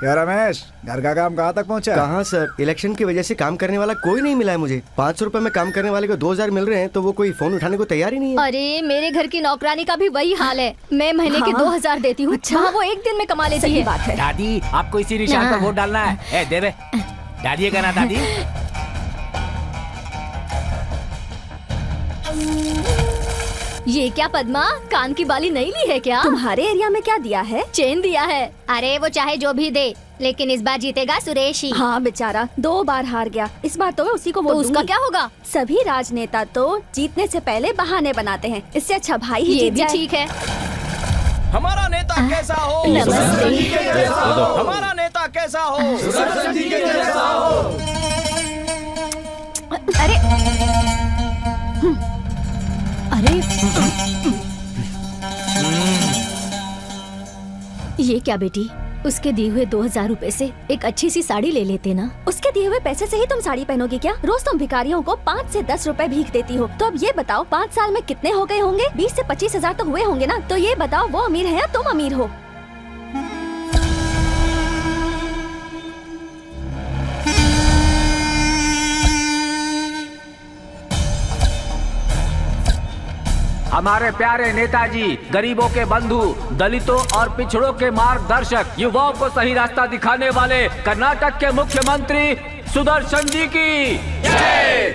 क्या रमेश, घर का काम कहाँ तक पहुँचा? कहाँ सर, इलेक्शन की वजह से काम करने वाला कोई नहीं मिला है मुझे। 500 रुपए में काम करने वाले को 2000 मिल रहे हैं तो वो कोई फोन उठाने को तैयार ही नहीं है। अरे मेरे घर की नौकरानी का भी वही हाल है। मैं महीने के 2000 देती हूँ, वहाँ वो एक दिन में कमा लेती है। बात है। दादी आपको इसी निशान पर वोट डालना है। ए, दे बे। दादी का ना दादी। ये क्या पद्मा, कान की बाली नहीं ली है क्या? तुम्हारे एरिया में क्या दिया है? चेन दिया है। अरे वो चाहे जो भी दे, लेकिन इस बार जीतेगा सुरेश ही। हाँ बेचारा 2 बार हार गया, इस बार तो मैं उसी को वोट तो उसका दूंगी। क्या होगा? सभी राजनेता तो जीतने से पहले बहाने बनाते हैं, इससे अच्छा भाई ही ये जीत भी जाए। ठीक है। हमारा नेता कैसा हो? नमस्ते। हमारा नेता कैसा हो? अरे अरे ये क्या बेटी, उसके दिए हुए 2000 रुपए से एक अच्छी सी साड़ी ले लेते ना। उसके दिए हुए पैसे से ही तुम साड़ी पहनोगी क्या? रोज तुम भिखारियों को 5 से 10 रुपए भीख देती हो। तो अब ये बताओ 5 साल में कितने हो गए होंगे? 20 से 25 हजार तो हुए होंगे ना। तो ये बताओ वो अमीर है या तुम अमीर हो? हमारे प्यारे नेताजी, गरीबों के बंधु, दलितों और पिछड़ों के मार्गदर्शक, युवाओं को सही रास्ता दिखाने वाले कर्नाटक के मुख्यमंत्री सुदर्शन जी की जय।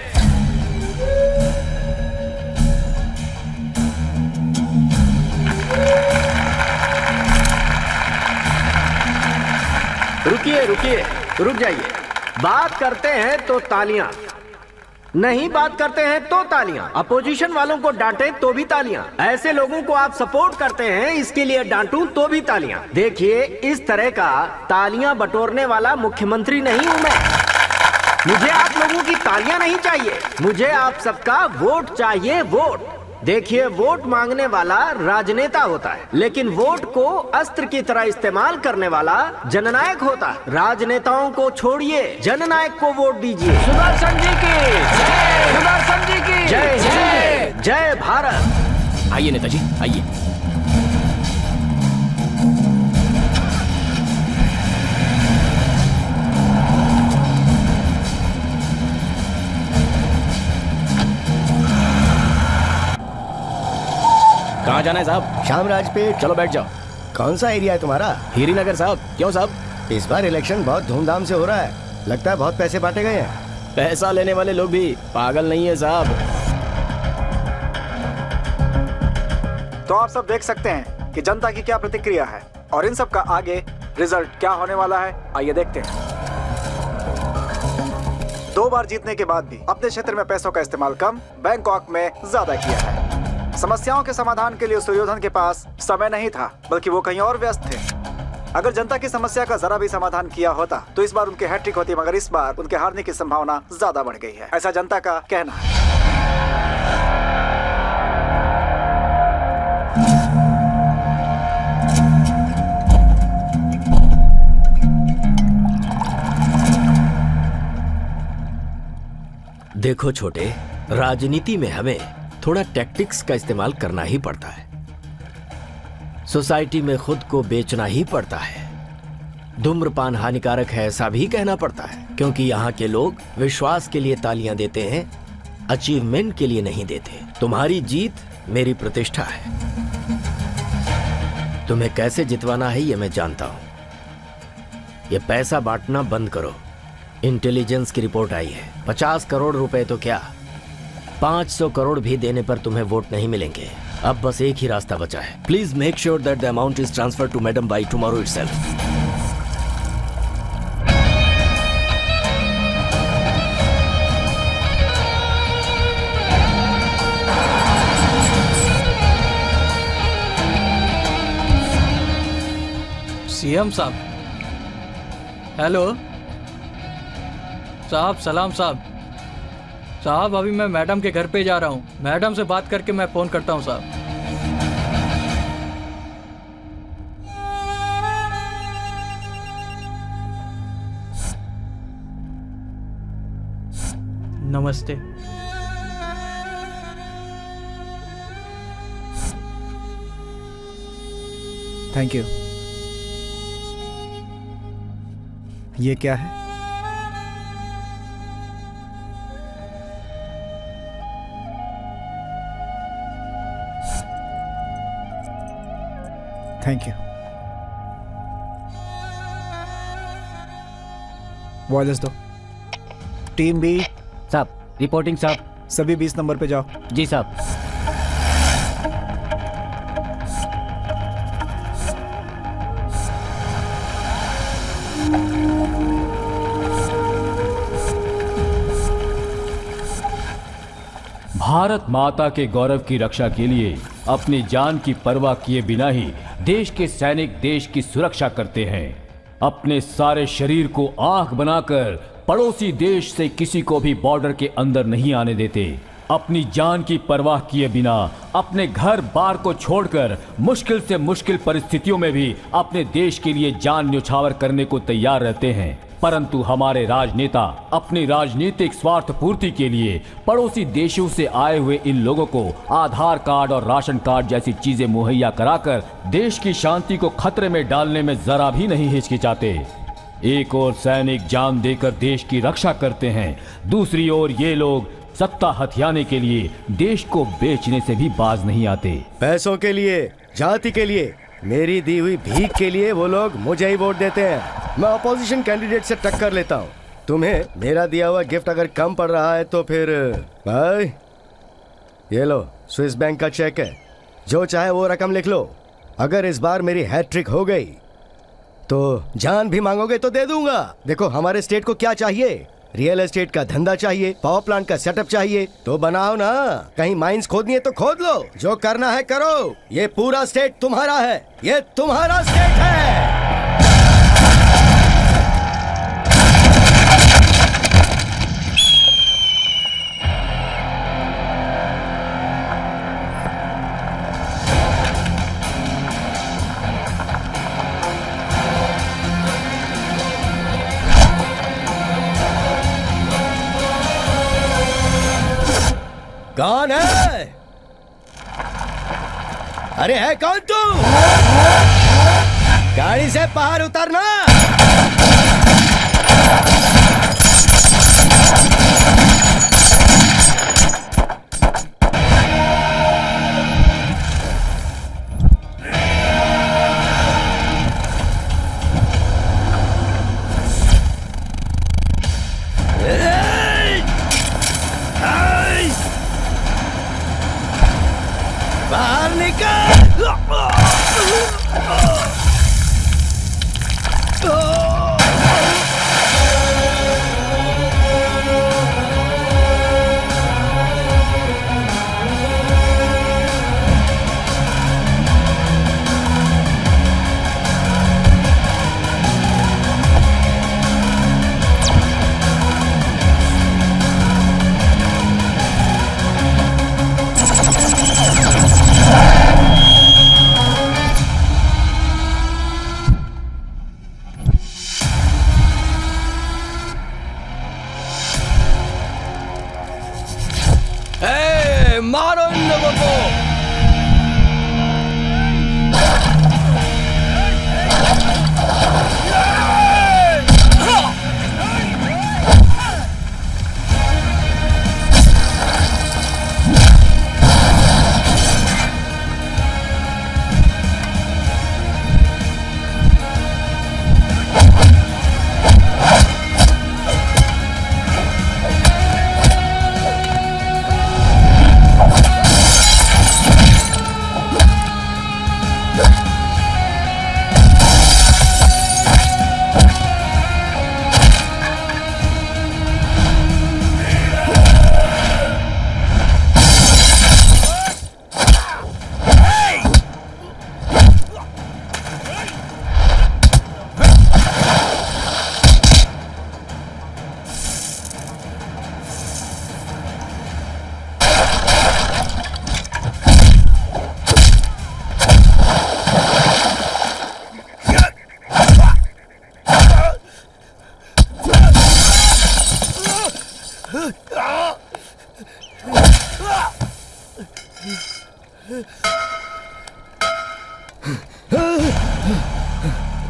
रुकिए रुकिए, रुक जाइए। बात करते हैं तो तालियां, नहीं बात करते हैं तो तालियां। अपोजिशन वालों को डांटे तो भी तालियां। ऐसे लोगों को आप सपोर्ट करते हैं, इसके लिए डांटूं तो भी तालियां। देखिए, इस तरह का तालियां बटोरने वाला मुख्यमंत्री नहीं हूं मैं। मुझे आप लोगों की तालियां नहीं चाहिए, मुझे आप सबका वोट चाहिए, वोट। देखिए, वोट मांगने वाला राजनेता होता है, लेकिन वोट को अस्त्र की तरह इस्तेमाल करने वाला जननायक होता है। राजनेताओं को छोड़िए, जननायक को वोट दीजिए। सुदर्शन जी की जय। सुदर्शन जी की जय जय जय भारत। आइए नेताजी, आइए। कहाँ जाना है साहब? शामराज पे। चलो बैठ जाओ। कौन सा एरिया है तुम्हारा? हीरी नगर साहब। क्यों साहब? इस बार इलेक्शन बहुत धूमधाम से हो रहा है, लगता है बहुत पैसे बांटे गए हैं। पैसा लेने वाले लोग भी पागल नहीं है साहब। तो आप सब देख सकते हैं कि जनता की क्या प्रतिक्रिया है और इन सब का आगे रिजल्ट क्या होने वाला है। आइए देखते हैं। 2 बार जीतने के बाद भी अपने क्षेत्र में पैसों का इस्तेमाल कम, बैंकॉक में ज्यादा किया है। समस्याओं के समाधान के लिए सुयोधन के पास समय नहीं था, बल्कि वो कहीं और व्यस्त थे। अगर जनता की समस्या का जरा भी समाधान किया होता तो इस बार उनके हैट्रिक होती, मगर इस बार उनके हारने की संभावना ज्यादा बढ़ गई है, ऐसा जनता का कहना है। देखो छोटे, राजनीति में हमें थोड़ा टैक्टिक्स का इस्तेमाल करना ही पड़ता है। सोसाइटी में खुद को बेचना ही पड़ता है। धूम्रपान हानिकारक है ऐसा भी कहना पड़ता है, क्योंकि यहाँ के लोग विश्वास के लिए तालियां देते हैं, अचीवमेंट के लिए नहीं देते। तुम्हारी जीत मेरी प्रतिष्ठा है। तुम्हें कैसे जितवाना है ये मैं जानता हूं। ये पैसा बांटना बंद करो। इंटेलिजेंस की रिपोर्ट आई है, 50 करोड़ रुपए तो क्या 500 करोड़ भी देने पर तुम्हें वोट नहीं मिलेंगे। अब बस एक ही रास्ता बचा है। Please make sure that the amount is transfer to madam by tomorrow itself. CM साहब, हेलो साहब, सलाम साहब। साहब अभी मैं मैडम के घर पे जा रहा हूँ, मैडम से बात करके मैं फोन करता हूँ साहब। नमस्ते। Thank you. ये क्या है? Thank you. वॉयस दो। टीम बी साहब रिपोर्टिंग साहब। सभी 20 नंबर पे जाओ। जी साहब। भारत माता के गौरव की रक्षा के लिए अपनी जान की परवाह किए बिना ही देश के सैनिक देश की सुरक्षा करते हैं। अपने सारे शरीर को आंख बनाकर पड़ोसी देश से किसी को भी बॉर्डर के अंदर नहीं आने देते। अपनी जान की परवाह किए बिना अपने घर बार को छोड़कर मुश्किल से मुश्किल परिस्थितियों में भी अपने देश के लिए जान न्यौछावर करने को तैयार रहते हैं। परंतु हमारे राजनेता अपनी राजनीतिक स्वार्थ पूर्ति के लिए पड़ोसी देशों से आए हुए इन लोगों को आधार कार्ड और राशन कार्ड जैसी चीजें मुहैया कराकर देश की शांति को खतरे में डालने में जरा भी नहीं हिचकिचाते। एक ओर सैनिक जान देकर देश की रक्षा करते हैं, दूसरी ओर ये लोग सत्ता हथियाने के लिए देश को बेचने से भी बाज नहीं आते। पैसों के लिए, जाति के लिए, मेरी दी हुई भीख के लिए वो लोग मुझे ही वोट देते हैं। मैं अपोजिशन कैंडिडेट से टक्कर लेता हूँ। तुम्हें मेरा दिया हुआ गिफ्ट अगर कम पड़ रहा है तो फिर भाई ये लो, स्विस बैंक का चेक है, जो चाहे वो रकम लिख लो। अगर इस बार मेरी हैट्रिक हो गई तो जान भी मांगोगे तो दे दूंगा। देखो हमारे स्टेट को क्या चाहिए, रियल एस्टेट का धंधा चाहिए, पावर प्लांट का सेटअप चाहिए, तो बनाओ ना। कहीं माइंस खोदनी है तो खोद लो, जो करना है करो। ये पूरा स्टेट तुम्हारा है, ये तुम्हारा स्टेट है। कौन है? अरे है कौन तू? गाड़ी से बाहर उतरना। बाहर निकल। मारो इन लोगों को।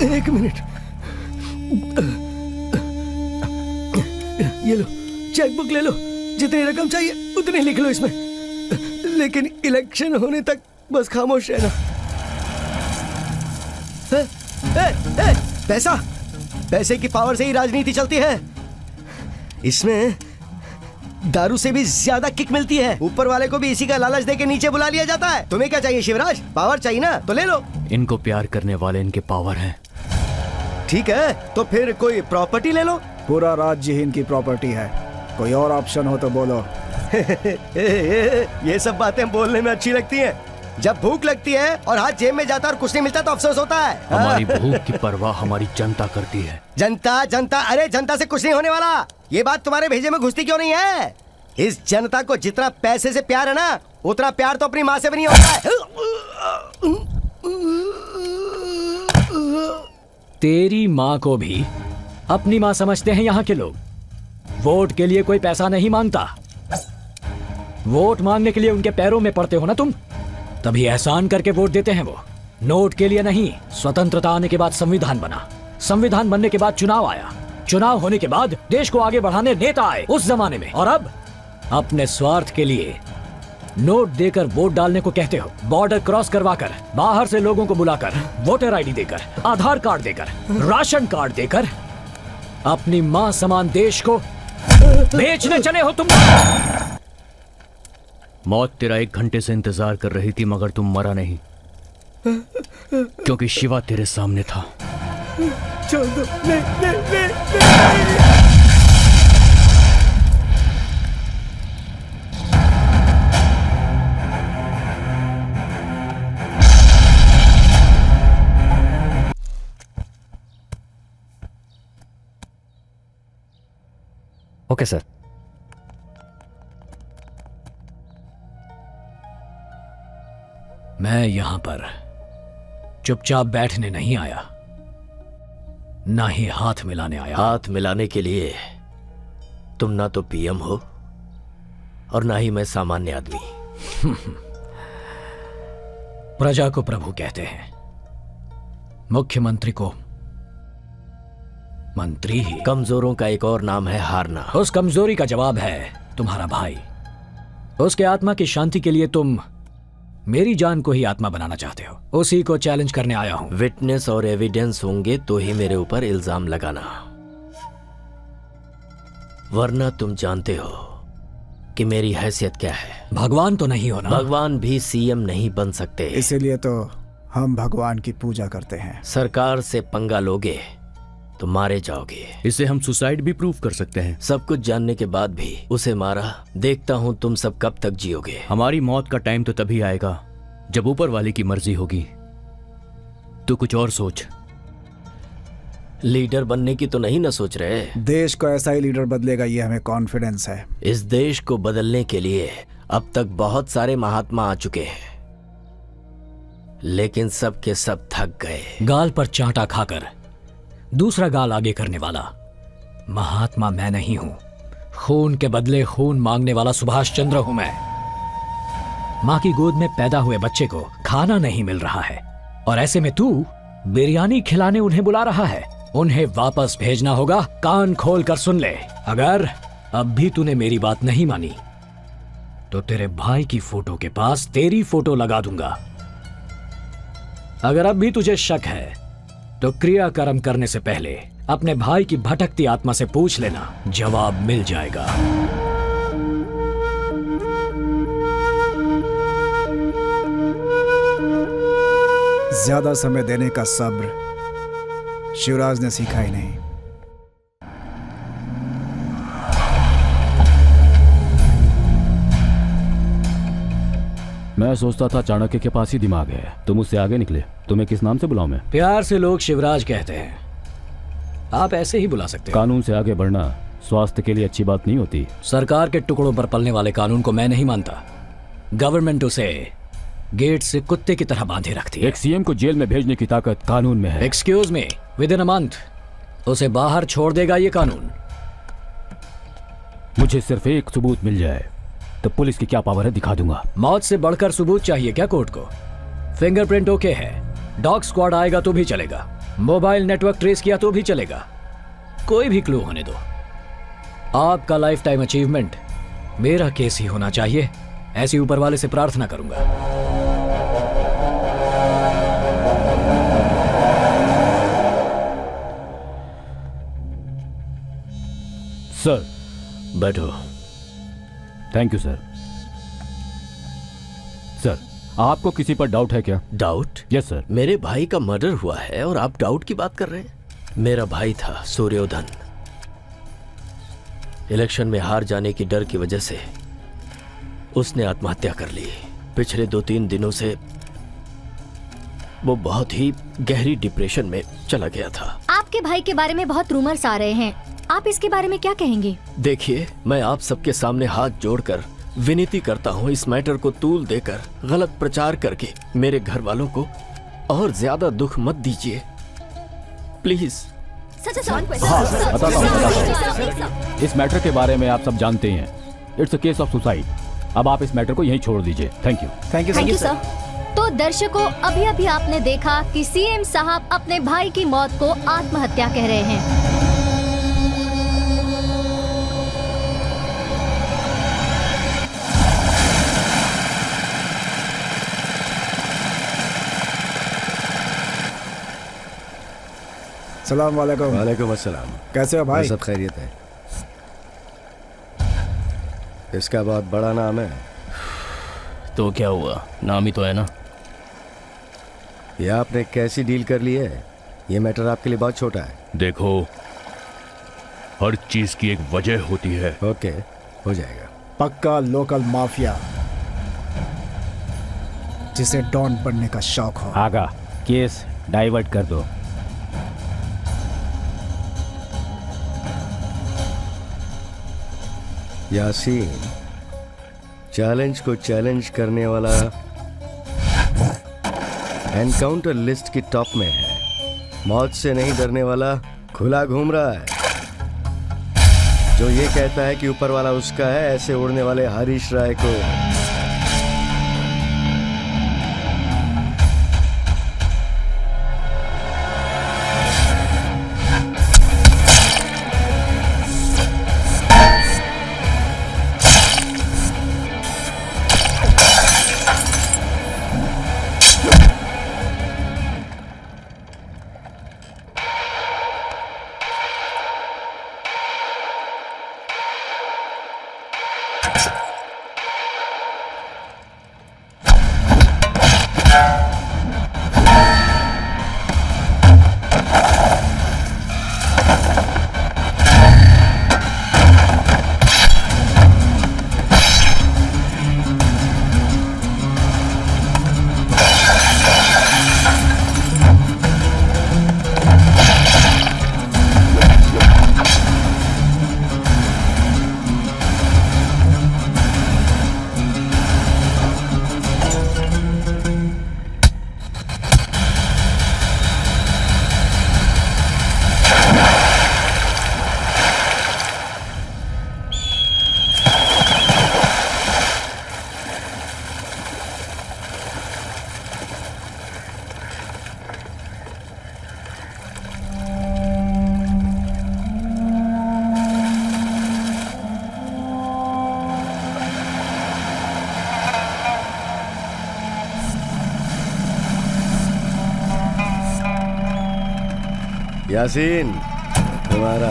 एक मिनट। ये लो, चेकबुक ले लो, जितनी रकम चाहिए उतनी लिख लो इसमें, लेकिन इलेक्शन होने तक बस खामोश रहना। पैसा, पैसे की पावर से ही राजनीति चलती है। इसमें दारू से भी ज्यादा किक मिलती है। ऊपर वाले को भी इसी का लालच देके नीचे बुला लिया जाता है। तुम्हें क्या चाहिए शिवराज? पावर चाहिए ना, तो ले लो। इनको प्यार करने वाले इनके पावर हैं। ठीक है, तो फिर कोई प्रॉपर्टी ले लो। पूरा राज्य ही इनकी प्रॉपर्टी है। कोई और ऑप्शन हो तो बोलो। ये सब बातें बोलने में अच्छी लगती हैं। जब भूख लगती है और हाथ जेब में जाता है और कुछ नहीं मिलता तो अफसोस होता है। हमारी भूख की परवाह हमारी जनता करती है। जनता जनता, अरे जनता से कुछ नहीं होने वाला। ये बात तुम्हारे भेजे में घुसती क्यों नहीं है? इस जनता को जितना पैसे से प्यार है ना, उतना प्यार तो अपनी माँ से भी नहीं होता है। तेरी माँ को भी अपनी माँ समझते हैं यहाँ के लोग। वोट के लिए कोई पैसा नहीं मांगता। वोट मांगने के लिए उनके पैरों में पड़ते हो ना तुम, तभी एहसान करके वोट देते हैं वो। नोट के लिए नहीं। स्वतंत्रता आने के बाद संविधान बना, संविधान बनने के बाद चुनाव आया, चुनाव होने के बाद देश को आगे बढ़ाने नेता आए उस जमाने में। और अब अपने स्वार्थ के लिए नोट देकर वोट डालने को कहते हो। बॉर्डर क्रॉस करवाकर, बाहर से लोगों को बुलाकर, वोटर आईडी देकर, आधार कार्ड देकर, राशन कार्ड देकर अपनी मां समान देश को बेचने चले हो तुम। मौत तेरा 1 घंटे से इंतजार कर रही थी, मगर तुम मरा नहीं, क्योंकि शिवा तेरे सामने था। छोड़ दो, नहीं। Okay sir. मैं यहां पर चुपचाप बैठने नहीं आया, ना ही हाथ मिलाने आया। हाथ मिलाने के लिए तुम ना तो पीएम हो और ना ही मैं सामान्य आदमी। प्रजा को प्रभु कहते हैं, मुख्यमंत्री को मंत्री ही। कमजोरों का एक और नाम है हारना। उस कमजोरी का जवाब है तुम्हारा भाई। उसके आत्मा की शांति के लिए तुम मेरी जान को ही आत्मा बनाना चाहते हो। उसी को चैलेंज करने आया हूं। विटनेस और एविडेंस होंगे तो ही मेरे ऊपर इल्जाम लगाना, वरना तुम जानते हो कि मेरी हैसियत क्या है। भगवान तो नहीं हो ना? भगवान भी सीएम नहीं बन सकते। इसीलिए तो हम भगवान की पूजा करते हैं। सरकार से पंगा लोगे तो मारे जाओगे। इसे हम सुसाइड भी प्रूव कर सकते हैं। सब कुछ जानने के बाद भी उसे मारा। देखता हूं तुम सब कब तक जियोगे। हमारी मौत का टाइम तो तभी आएगा जब ऊपर वाले की मर्जी होगी। तू कुछ और सोच। लीडर बनने की तो नहीं ना सोच रहे? देश को ऐसा ही लीडर बदलेगा, ये हमें कॉन्फिडेंस है। इस देश को बदलने के लिए अब तक बहुत सारे महात्मा आ चुके हैं, लेकिन सब के सब थक गए। गाल पर चांटा खाकर दूसरा गाल आगे करने वाला महात्मा मैं नहीं हूं। खून के बदले खून मांगने वाला सुभाष चंद्र हूं मैं। मां की गोद में पैदा हुए बच्चे को खाना नहीं मिल रहा है और ऐसे में तू बिरयानी खिलाने उन्हें बुला रहा है। उन्हें वापस भेजना होगा। कान खोल कर सुन ले, अगर अब भी तूने मेरी बात नहीं मानी तो तेरे भाई की फोटो के पास तेरी फोटो लगा दूंगा। अगर अब भी तुझे शक है तो क्रियाकर्म करने से पहले अपने भाई की भटकती आत्मा से पूछ लेना, जवाब मिल जाएगा। ज्यादा समय देने का सब्र शिवराज ने सीखा ही नहीं। मैं सोचता था चाणक्य के पास ही दिमाग है, तुम उससे आगे निकले। तुम्हें किस नाम से बुलाऊं मैं? प्यार से लोग शिवराज कहते हैं, आप ऐसे ही बुला सकते हो। कानून से आगे बढ़ना स्वास्थ्य के लिए अच्छी बात नहीं होती। सरकार के टुकड़ों पर पलने वाले कानून को मैं नहीं मानता। गवर्नमेंट उसे गेट से कुत्ते की तरह बांधे रखती है। एक सीएम को जेल में भेजने की ताकत कानून में है। Excuse me, with in a month उसे बाहर छोड़ देगा ये कानून। मुझे सिर्फ एक सबूत मिल जाए तो पुलिस की क्या पावर है दिखा दूंगा। मौत से बढ़कर सबूत चाहिए क्या कोर्ट को? फिंगरप्रिंट ओके है, डॉग स्क्वाड आएगा तो भी चलेगा, मोबाइल नेटवर्क ट्रेस किया तो भी चलेगा, कोई भी क्लू होने दो। आपका लाइफ टाइम अचीवमेंट मेरा केस ही होना चाहिए, ऐसी ऊपर वाले से प्रार्थना करूंगा। सर। बैठो। Thank you sir. सर, आपको किसी पर डाउट है क्या? डाउट? Yes sir. मेरे भाई का मर्डर हुआ है और आप डाउट की बात कर रहे हैं? मेरा भाई था सूर्योधन। इलेक्शन में हार जाने की डर की वजह से उसने आत्महत्या कर ली। पिछले 2-3 दिनों से वो बहुत ही गहरी डिप्रेशन में चला गया था। आपके भाई के बारे में बहुत रूमर्स आ रहे हैं, आप इसके बारे में क्या कहेंगे? देखिए, मैं आप सबके सामने हाथ जोड़कर विनती करता हूँ, इस मैटर को तूल देकर गलत प्रचार करके मेरे घर वालों को और ज्यादा दुख मत दीजिए, प्लीज। बताता हूँ। इस मैटर के बारे में आप सब जानते हैं, it's a case of suicide. अब आप इस मैटर को यहीं छोड़ दीजिए। Thank you. Thank you sir. तो दर्शकों, अभी अभी आपने देखा कि सीएम साहब अपने भाई की मौत को आत्महत्या कह रहे हैं। सलाम वालेकुम। वालेकुम अस्सलाम। कैसे हो भाई? सब खैरियत है। इसका बहुत बड़ा नाम है। तो क्या हुआ, नाम ही तो है ना। ये आपने कैसी डील कर ली है? ये मैटर आपके लिए बहुत छोटा है। देखो, हर चीज की एक वजह होती है। ओके, हो जाएगा। पक्का लोकल माफिया जिसे डॉन बनने का शौक हो। आगा, केस डाइवर्ट कर दो। यासीन चैलेंज को चैलेंज करने वाला एनकाउंटर लिस्ट की टॉप में है। मौत से नहीं डरने वाला खुला घूम रहा है। जो ये कहता है कि ऊपर वाला उसका है, ऐसे उड़ने वाले हरीश राय को यासीन तुम्हारा।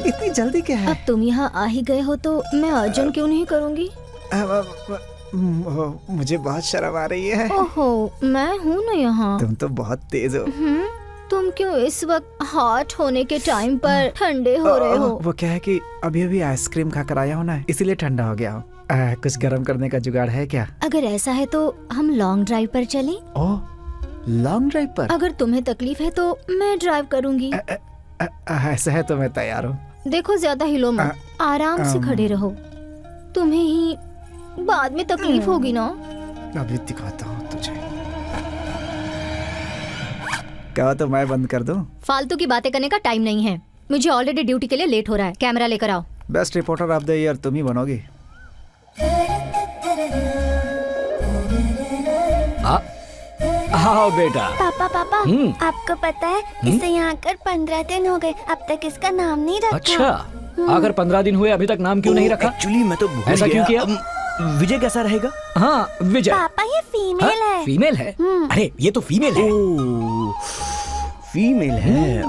इतनी जल्दी क्या है? अब तुम यहाँ आ ही गए हो तो मैं अर्जुन क्यों नहीं करूँगी? मुझे बहुत शर्म आ रही है। ओहो, मैं हूँ ना यहाँ। तुम तो बहुत तेज हो। तुम क्यों इस वक्त हॉट होने के टाइम पर ठंडे हो रहे हो? वो क्या है कि अभी अभी आइसक्रीम खाकर आया हूँ ना, इसीलिए ठंडा हो गया हूँ। कुछ गर्म करने का जुगाड़ है क्या? अगर ऐसा है तो हम लॉन्ग ड्राइव पर चलें? ओह, लॉन्ग ड्राइव पर? अगर तुम्हें तकलीफ है तो मैं ड्राइव करूँगी। ऐसा है तो मैं तैयार हूँ। देखो, ज्यादा हिलो मत, आराम से खड़े रहो। तुम्हें ही बाद में तकलीफ होगी ना। अभी दिखाता हूँ तुझे। कहा तो मैं बंद कर दूं? फालतू की बातें करने का टाइम नहीं है, मुझे ऑलरेडी ड्यूटी के लिए लेट हो रहा है। कैमरा लेकर आओ। Best reporter of the year तुम ही बनोगी। आओ बेटा। पापा पापा, आपको पता है इसे यहाँ आकर 15 दिन हो गए, अब तक इसका नाम नहीं रखा। अच्छा, अगर 15 दिन हुए अभी तक नाम क्यों नहीं रखा? एक्चुअली मैं तो भूल ऐसा क्यों किया? विजय कैसा रहेगा? हाँ विजय। पापा ये फीमेल है। फीमेल है? अरे ये तो फीमेल है। फीमेल है।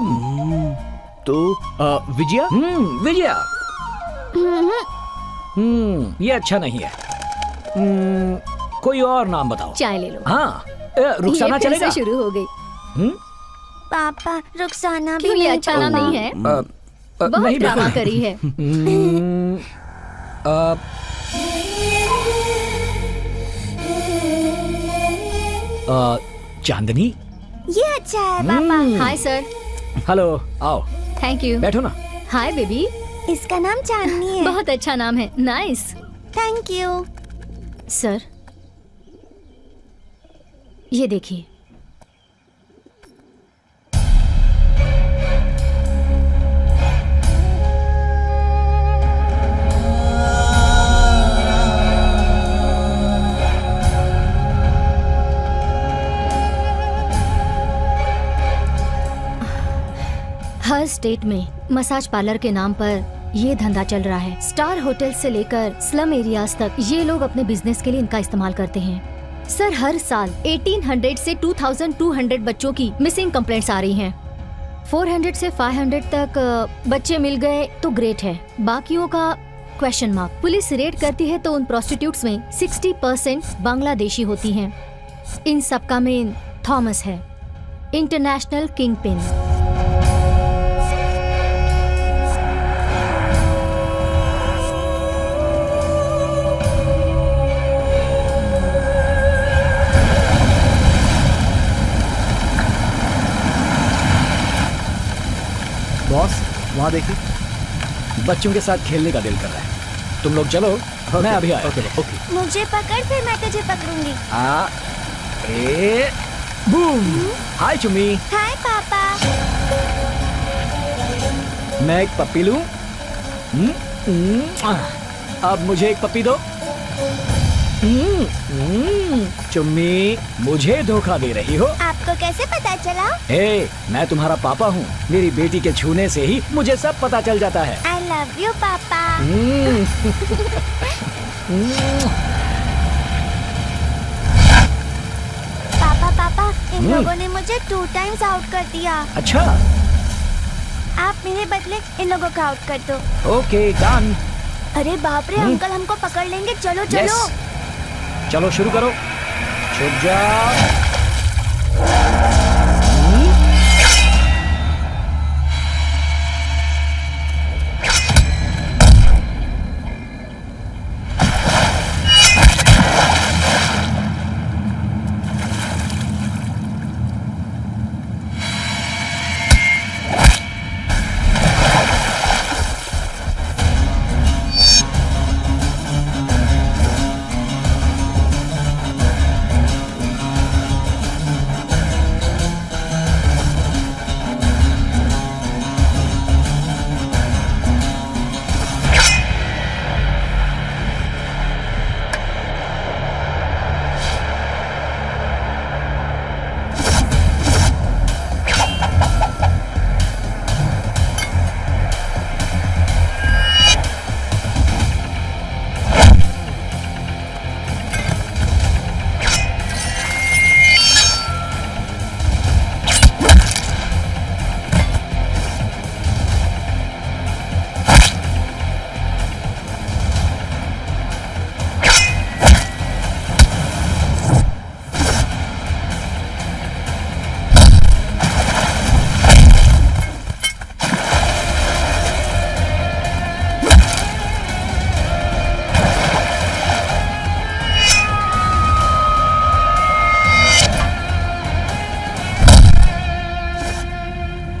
तो विजया? विजया। ये अच्छा नहीं है। कोई और नाम बताओ। चाय ले लो। हाँ रुखसाना ये फिर चलेगा? से शुरू हो गई। पापा रुखसाना भी क्यों ये नहीं अच्छा नाम पापा। नहीं है? बहुत नहीं ड्रामा बिल्कुल। करी है। चांदनी। ये अच्छा है पापा। Hi sir. हेलो, आओ थैंक यू। बैठो ना। Hi baby. इसका नाम चांदनी है। बहुत अच्छा नाम है, नाइस। Thank you. सर ये देखिए। हर स्टेट में मसाज पार्लर के नाम पर ये धंधा चल रहा है। स्टार होटल से लेकर स्लम एरियाज तक ये लोग अपने बिजनेस के लिए इनका इस्तेमाल करते हैं। सर हर साल 1800 से 2200 बच्चों की मिसिंग कंप्लेंट्स आ रही हैं। 400 से 500 तक बच्चे मिल गए तो ग्रेट है, बाकियों का क्वेश्चन मार्क। पुलिस रेड करती है तो उन प्रोस्टिट्यूट्स में 60% बांग्लादेशी होती हैं। इन सब का मेन थॉमस है, इंटरनेशनल किंग पिन। बॉस वहाँ देखिए। बच्चों के साथ खेलने का दिल कर रहा है। तुम लोग चलो, मैं अभी आया। मुझे पकड़, फिर मैं तुझे पकड़ूंगी। बूम। हाय चुम्मी। हाय पापा। मैं एक पप्पी लूं? अब मुझे एक पप्पी दो। चुम्मी, मुझे धोखा दे रही हो? आपको कैसे पता चला? मैं तुम्हारा पापा हूँ। मेरी बेटी के छूने से ही मुझे सब पता चल जाता है। आई लव यू पापा। पापा, इन लोगों ने मुझे 2 टाइम्स आउट कर दिया। अच्छा, आप मेरे बदले इन लोगों को आउट कर दो। Okay done. अरे बाप रे, अंकल हमको पकड़ लेंगे। चलो चलो। यस, चलो शुरू करो। छुप जाओ।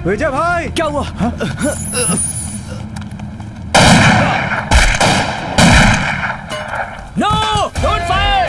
विजय भाई, क्या हुआ? No, don't fire.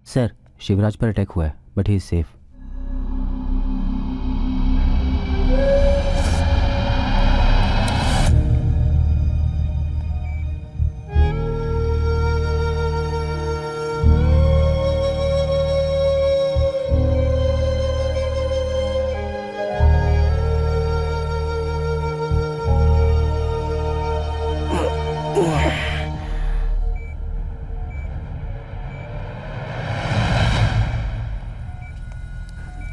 Sir, Shivraj पर अटैक हुआ है, but he is safe.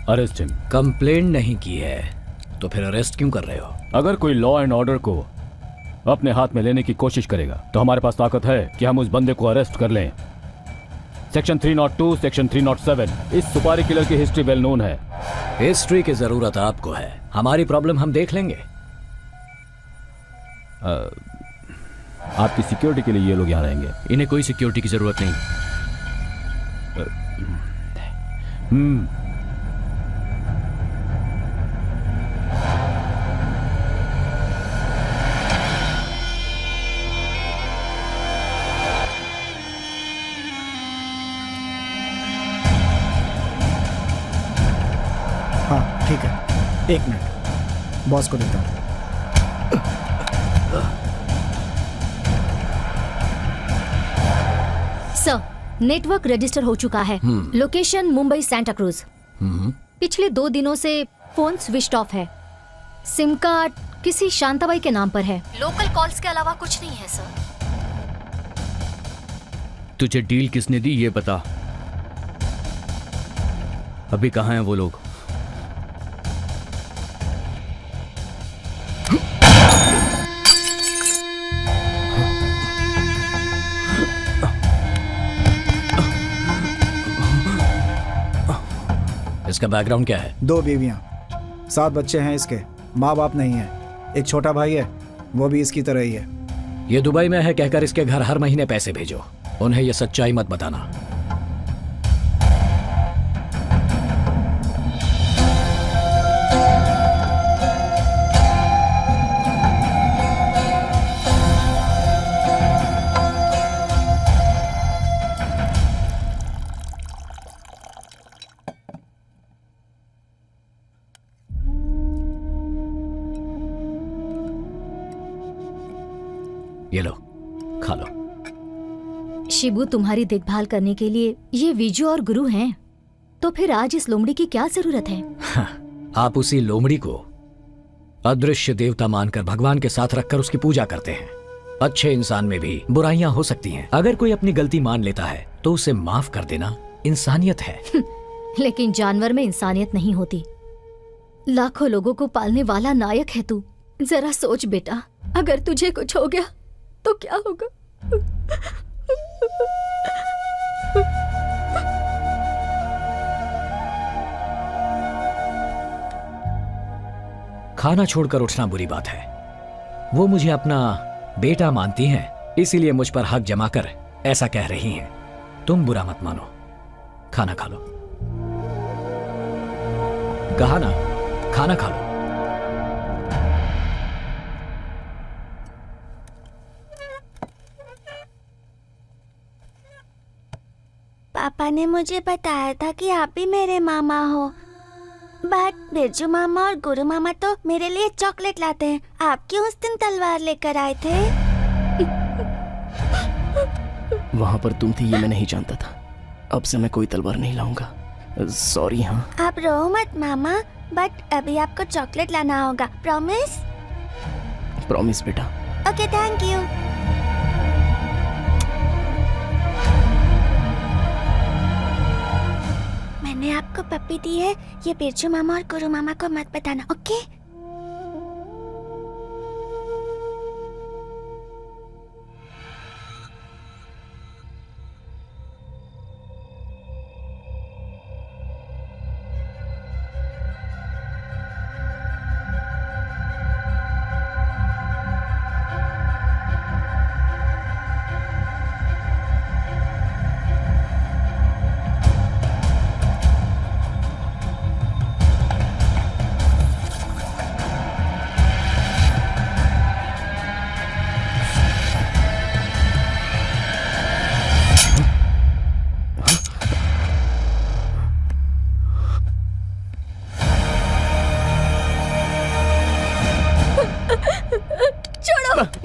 Arrest him. Complaint नहीं की है तो फिर अरेस्ट क्यों कर रहे हो? अगर कोई लॉ एंड ऑर्डर को अपने हाथ में लेने की कोशिश करेगा तो हमारे पास ताकत है कि हम उस बंदे को अरेस्ट कर लें। सेक्शन 302, सेक्शन 307, इस सुपारी किलर की हिस्ट्री वेल नोन है। हिस्ट्री की जरूरत आपको है, हमारी प्रॉब्लम हम देख लेंगे। आपकी सिक्योरिटी के लिए ये लोग यहाँ रहेंगे। इन्हें कोई सिक्योरिटी की जरूरत नहीं। हाँ ठीक है, 1 मिनट, बॉस को देता हूँ। सर, नेटवर्क रजिस्टर हो चुका है। Location Mumbai Santa cruise. पिछले 2 दिनों से फोन स्विच ऑफ है। सिम कार्ड किसी शांताबाई के नाम पर है। लोकल कॉल्स के अलावा कुछ नहीं है सर। तुझे डील किसने दी ये बता। अभी कहाँ हैं वो लोग? इसका बैकग्राउंड क्या है? 2 बीवियां, 7 बच्चे हैं इसके, माँ बाप नहीं है। एक छोटा भाई है, वो भी इसकी तरह ही है। ये दुबई में है कहकर इसके घर हर महीने पैसे भेजो। उन्हें ये सच्चाई मत बताना। ये लो, खा लो। शिबू तुम्हारी देखभाल करने के लिए ये विजू और गुरु हैं, तो फिर आज इस लोमड़ी की क्या जरूरत है? आप उसी लोमड़ी को अदृश्य देवता मानकर भगवान के साथ रखकर उसकी पूजा करते हैं। अच्छे इंसान में भी बुराइयां हो सकती हैं। अगर कोई अपनी गलती मान लेता है तो उसे माफ कर देना इंसानियत है। लेकिन जानवर में इंसानियत नहीं होती। लाखों लोगों को पालने वाला नायक है तू। जरा सोच बेटा, अगर तुझे कुछ हो गया तो क्या होगा? खाना छोड़कर उठना बुरी बात है। वो मुझे अपना बेटा मानती हैं, इसीलिए मुझ पर हक जमाकर ऐसा कह रही हैं। तुम बुरा मत मानो, खाना खा लो। कहा ना, खाना खा लो। पापा ने मुझे बताया था कि आप भी मेरे मामा हो, बट बिरजू मामा और गुरु मामा तो मेरे लिए चॉकलेट लाते हैं। आप क्यों उस दिन तलवार लेकर आए थे? वहाँ पर तुम थी ये मैं नहीं जानता था। अब से मैं कोई तलवार नहीं लाऊंगा। सॉरी। हाँ, आप रो मत मामा, बट अभी आपको चॉकलेट लाना होगा। प्रॉमिस? प्रॉमिस बेटा। Okay, thank you. मैंने आपको पप्पी दी है, ये बिरजू मामा और गुरु मामा को मत बताना, ओके?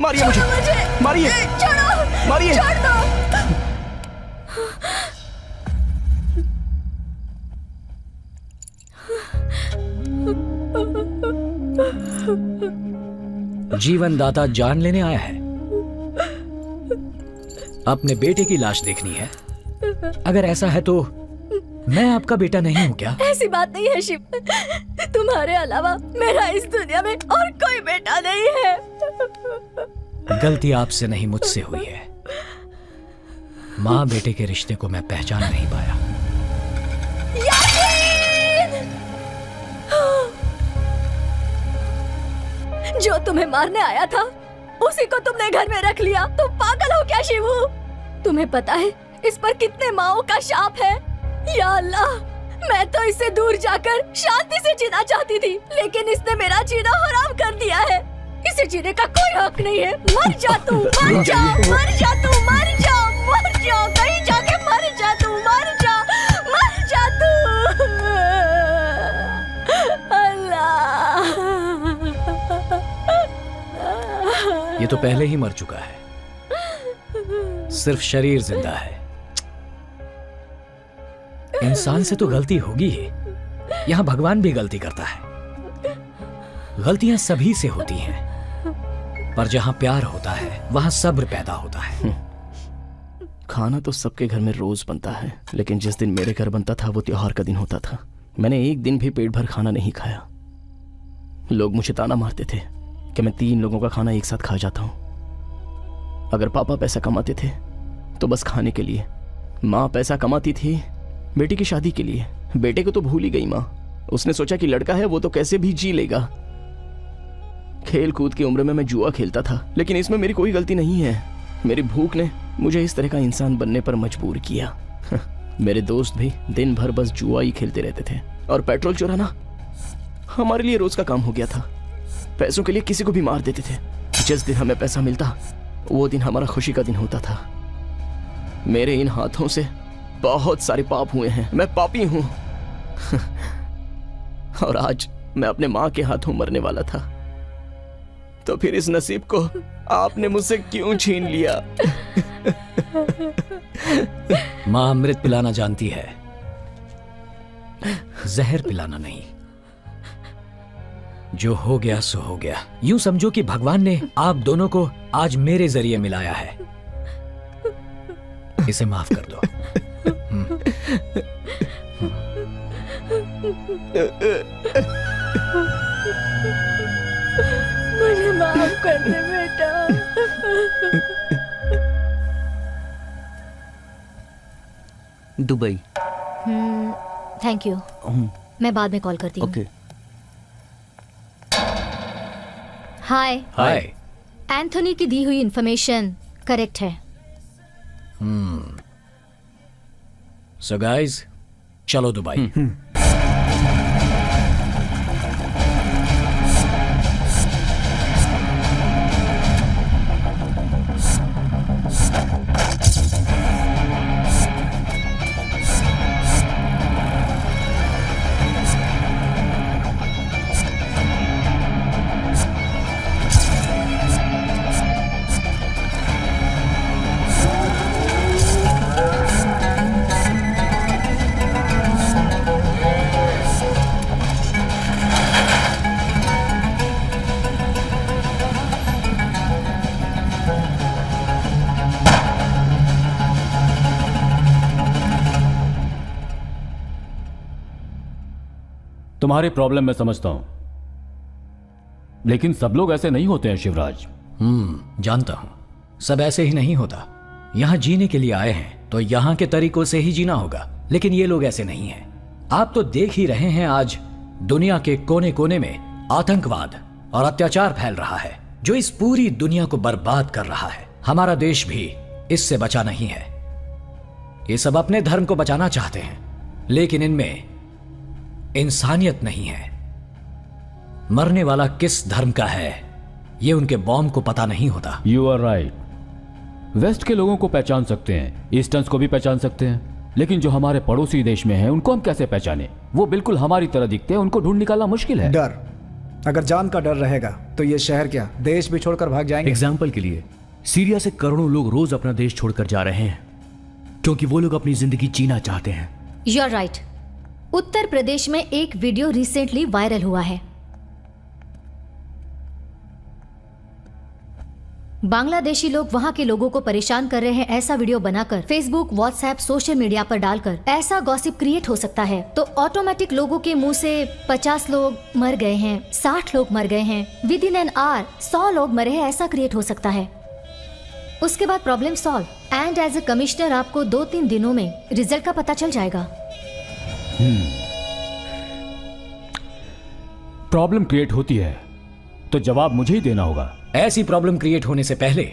मारिए मुझे, मारिए, छोड़ो, मारिए। छोड़ दो। जीवन दाता जान लेने आया है। अपने बेटे की लाश देखनी है। अगर ऐसा है तो मैं आपका बेटा नहीं हूं क्या? ऐसी बात नहीं है शिव, तुम्हारे अलावा मेरा इस दुनिया में और कोई बेटा नहीं है। गलती आपसे नहीं मुझसे हुई है। माँ बेटे के रिश्ते को मैं पहचान नहीं पाया। जो तुम्हें मारने आया था उसी को तुमने घर में रख लिया। तुम पागल हो क्या शिवू? तुम्हें पता है इस पर कितने माओं का शाप है? या अल्लाह, मैं तो इससे दूर जाकर शांति से जीना चाहती थी, लेकिन इसने मेरा जीना हराम कर दिया है। इसे जीने का कोई हक नहीं है। मर जा तू, मर जा, मर जा तू, मर जा, मर जा, कहीं जाके मर जा तू, मर जा, मर जा तू। अल्लाह, ये तो पहले ही मर चुका है, सिर्फ शरीर जिंदा है। इंसान से तो गलती होगी ही। यहां भगवान भी गलती करता है। गलतियां सभी से होती हैं, पर जहां प्यार होता है वहां सब्र पैदा होता है। खाना तो सबके घर में रोज बनता है, लेकिन जिस दिन मेरे घर बनता था वो त्योहार का दिन होता था। मैंने एक दिन भी पेट भर खाना नहीं खाया। लोग मुझे ताना मारते थे कि मैं 3 लोगों का खाना एक साथ खा जाता हूं। अगर पापा पैसा कमाते थे तो बस खाने के लिए, माँ पैसा कमाती थी बेटी की शादी के लिए। बेटे को तो भूल ही गई माँ। उसने सोचा कि लड़का है वो तो कैसे भी जी लेगा। खेल कूद की उम्र में मैं जुआ खेलता था, लेकिन इसमें मेरी कोई गलती नहीं है। मेरी भूख ने मुझे इस तरह का इंसान बनने पर मजबूर किया। मेरे दोस्त भी दिन भर बस जुआ ही खेलते रहते थे, और पेट्रोल चुराना हमारे लिए रोज का काम हो गया था। पैसों के लिए किसी को भी मार देते थे। जिस दिन हमें पैसा मिलता वो दिन हमारा खुशी का दिन होता था। मेरे इन हाथों से बहुत सारे पाप हुए हैं, मैं पापी हूं। और आज मैं अपने माँ के हाथों मरने वाला था, तो फिर इस नसीब को आपने मुझसे क्यों छीन लिया? माँ अमृत पिलाना जानती है, जहर पिलाना नहीं। जो हो गया सो हो गया। यूं समझो कि भगवान ने आप दोनों को आज मेरे जरिए मिलाया है। इसे माफ कर दो। मुझे माफ कर दे बेटा। दुबई। थैंक यू, मैं बाद में कॉल करती हूँ। ओके। हाय। हाय। एंथोनी की दी हुई इंफॉर्मेशन करेक्ट है। सो गाइस, चलो दुबई। तुम्हारे प्रॉब्लम मैं समझता हूं, लेकिन सब लोग ऐसे नहीं होते हैं शिवराज। जानता हूं, सब ऐसे ही नहीं होता। यहां जीने के लिए आए हैं तो यहां के तरीकों से ही जीना होगा, लेकिन ये लोग ऐसे नहीं हैं। आप तो देख ही रहे हैं आज दुनिया के कोने कोने में आतंकवाद और अत्याचार फैल रहा है, जो इस पूरी दुनिया को बर्बाद कर रहा है। हमारा देश भी इससे बचा नहीं है। ये सब अपने धर्म को बचाना चाहते हैं, लेकिन इनमें इंसानियत नहीं है। मरने वाला किस धर्म का है ये उनके बॉम्ब को पता नहीं होता। You are right. वेस्ट के लोगों को पहचान सकते हैं, ईस्टर्न्स को भी पहचान सकते हैं, लेकिन जो हमारे पड़ोसी देश में हैं उनको हम कैसे पहचाने? वो बिल्कुल हमारी तरह दिखते हैं, उनको ढूंढ निकालना मुश्किल है। डर अगर जान का डर रहेगा तो ये शहर क्या देश भी छोड़कर भाग जाएंगे? एग्जाम्पल के लिए सीरिया से करोड़ों लोग रोज अपना देश छोड़कर जा रहे हैं क्योंकि वो लोग अपनी जिंदगी जीना चाहते हैं। You are right. Uttar Pradesh में एक वीडियो रिसेंटली वायरल हुआ है। बांग्लादेशी लोग वहां के लोगों को परेशान कर रहे हैं ऐसा वीडियो बनाकर फेसबुक, व्हाट्सएप, सोशल मीडिया पर डालकर ऐसा गॉसिप क्रिएट हो सकता है तो ऑटोमेटिक लोगों के मुंह से 50 लोग मर गए हैं, 60 लोग मर गए हैं, विद इन एन आवर 100 लोग मरे हैं, ऐसा क्रिएट हो सकता है। उसके बाद problem solve and as a commissioner आपको 2-3 दिनों में रिजल्ट का पता चल जाएगा। प्रॉब्लम क्रिएट होती है तो जवाब मुझे ही देना होगा। ऐसी प्रॉब्लम क्रिएट होने से पहले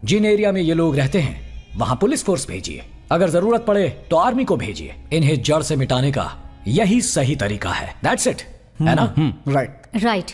जिन एरिया में ये लोग रहते हैं वहां पुलिस फोर्स भेजिए, अगर जरूरत पड़े तो आर्मी को भेजिए। इन्हें जड़ से मिटाने का यही सही तरीका है। दैट्स इट, है ना? Right right.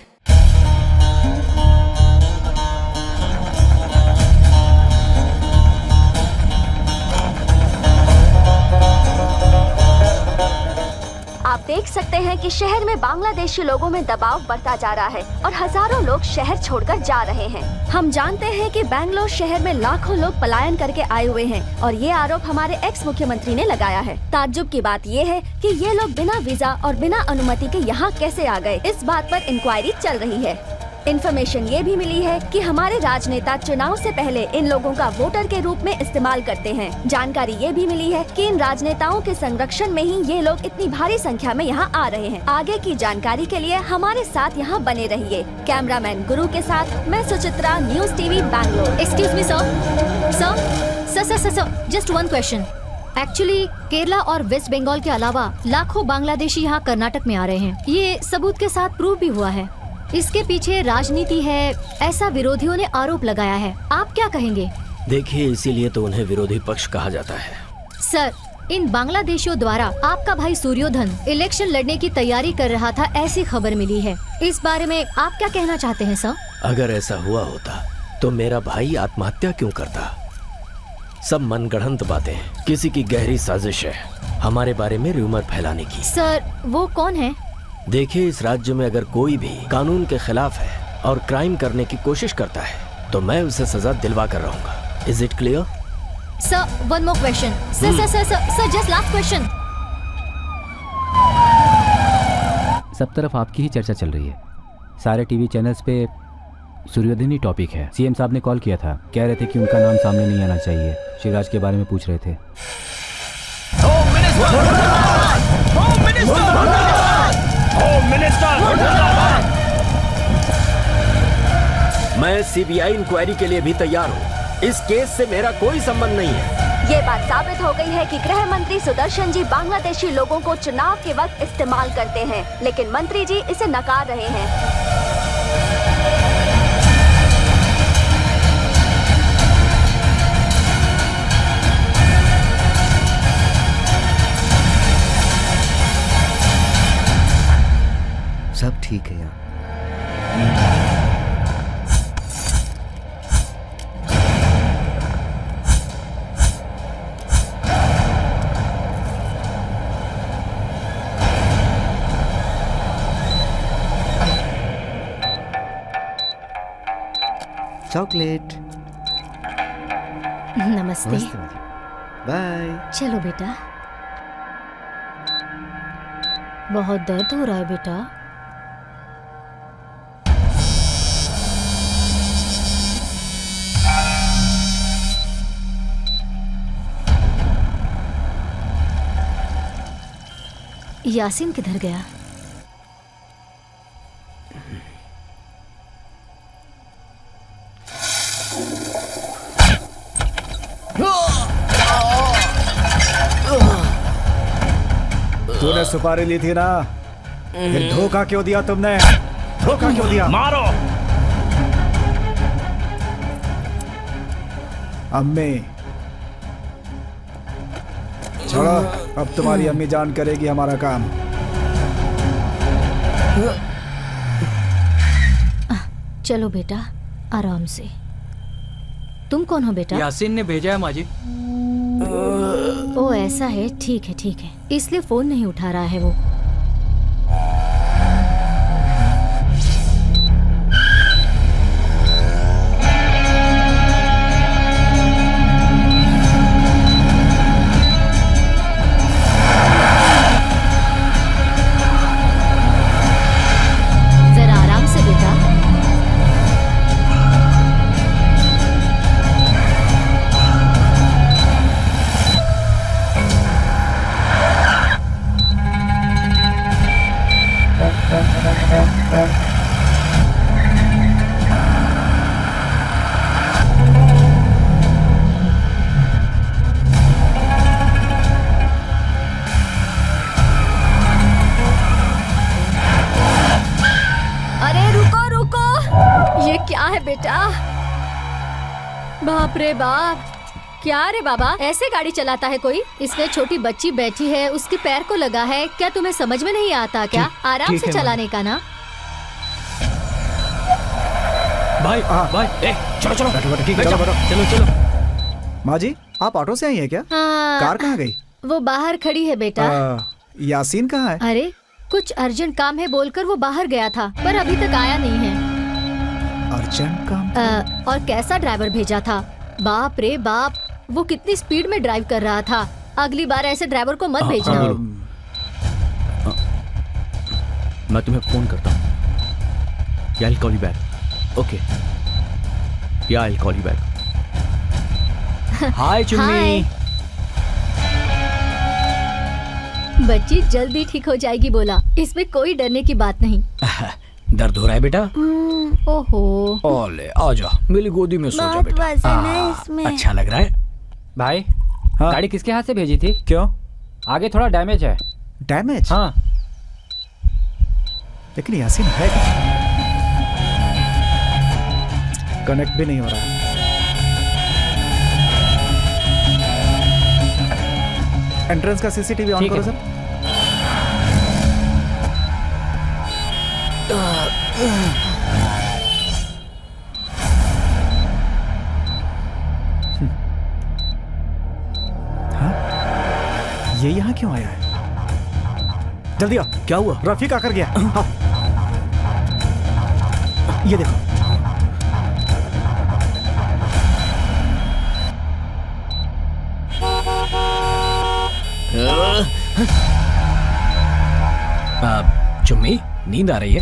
आप देख सकते हैं कि शहर में बांग्लादेशी लोगों में दबाव बढ़ता जा रहा है और हजारों लोग शहर छोड़कर जा रहे हैं। हम जानते हैं कि बेंगलोर शहर में लाखों लोग पलायन करके आए हुए हैं और ये आरोप हमारे एक्स मुख्यमंत्री ने लगाया है। ताज्जुब की बात ये है कि ये लोग बिना वीजा और बिना अनुमति के यहाँ कैसे आ गए, इस बात पर इंक्वायरी चल रही है। इन्फॉर्मेशन ये भी मिली है कि हमारे राजनेता चुनाव से पहले इन लोगों का वोटर के रूप में इस्तेमाल करते हैं। जानकारी ये भी मिली है कि इन राजनेताओं के संरक्षण में ही ये लोग इतनी भारी संख्या में यहाँ आ रहे हैं। आगे की जानकारी के लिए हमारे साथ यहाँ बने रहिए। कैमरामैन गुरु के साथ मैं Suchitra, news TV Bangalore. Excuse me sir, just one question. Actually Kerala और वेस्ट बंगाल के अलावा लाखों बांग्लादेशी यहाँ कर्नाटक में आ रहे हैं। ये सबूत के साथ प्रूव भी हुआ है। इसके पीछे राजनीति है ऐसा विरोधियों ने आरोप लगाया है। आप क्या कहेंगे? देखिए, इसीलिए तो उन्हें विरोधी पक्ष कहा जाता है। सर, इन बांग्लादेशियों द्वारा आपका भाई सूर्योधन इलेक्शन लड़ने की तैयारी कर रहा था, ऐसी खबर मिली है। इस बारे में आप क्या कहना चाहते हैं सर? अगर ऐसा हुआ होता तो मेरा भाई आत्महत्या क्यों करता? सब मनगढ़ंत बातें हैं, किसी की गहरी साजिश है हमारे बारे में रूमर फैलाने की। सर, वो कौन है? देखिए, इस राज्य में अगर कोई भी कानून के खिलाफ है और क्राइम करने की कोशिश करता है तो मैं उसे सजा दिलवा कर रहूंगा। Is it clear? Sir, one more question. Sir, just last question. सब तरफ आपकी ही चर्चा चल रही है। सारे टीवी चैनल्स पे सूर्योदय ही टॉपिक है। सीएम साहब ने कॉल किया था, कह रहे थे कि उनका नाम सामने नहीं आना चाहिए। शिवराज के बारे में पूछ रहे थे। मैं सीबीआई इंक्वायरी के लिए भी तैयार हूँ। इस केस से मेरा कोई संबंध नहीं है। ये बात साबित हो गई है कि गृह मंत्री सुदर्शन जी बांग्लादेशी लोगों को चुनाव के वक्त इस्तेमाल करते हैं, लेकिन मंत्री जी इसे नकार रहे हैं। सब ठीक है यहाँ। चॉकलेट। नमस्ते। बाय। चलो बेटा। बहुत दर्द हो रहा है बेटा। यासीन किधर गया? तूने सुपारी ली थी ना, फिर धोखा क्यों दिया तुमने? धोखा क्यों दिया? मारो। अम्मी छोड़ो, अब तुम्हारी अम्मी जान करेगी हमारा काम। चलो बेटा, आराम से। तुम कौन हो बेटा? यासीन ने भेजा है माँ जी। ओ ऐसा है, ठीक है ठीक है, इसलिए फोन नहीं उठा रहा है वो। बेटा। बाप रे बाप, क्या रे बाबा, ऐसे गाड़ी चलाता है कोई? इसमें छोटी बच्ची बैठी है, उसके पैर को लगा है। क्या तुम्हें समझ में नहीं आता क्या? आराम से चलाने का ना। भाई भाई, चलो चलो चलो चलो। माँ जी, आप ऑटो से आई हैं क्या? कार कहाँ गई? वो बाहर खड़ी है बेटा। यासीन कहाँ है? अरे कुछ अर्जेंट काम है बोलकर वो बाहर गया था, पर अभी तक आया नहीं है। अर्जेंट काम? और कैसा ड्राइवर भेजा था, बाप रे बाप, वो कितनी स्पीड में ड्राइव कर रहा था। अगली बार ऐसे ड्राइवर को मत भेजना। मैं तुम्हें फोन करता हूँ। I'll call you back. Okay. Yeah, I'll call you back. हाय चुम्मी। बच्ची जल्दी ठीक हो जाएगी बोला, इसमें कोई डरने की बात नहीं। दर्द हो रहा है बेटा? ओहो। ओले आजा, मेरी गोदी में सो जा बहुत बेटा। वजन है इसमें। अच्छा लग रहा है। भाई गाड़ी किसके हाथ से भेजी थी? क्यों? आगे थोड़ा डैमेज है। डैमेज? हाँ। लेकिन यासीन है कनेक्ट भी नहीं हो रहा है। एंट्रेंस का सीसीटीवी ऑन करो सर। ये यहाँ क्यों आया है? जल्दी आओ। क्या हुआ? रफीक आकर गया। हाँ। ये देखो। चुम्मी नींद आ रही है,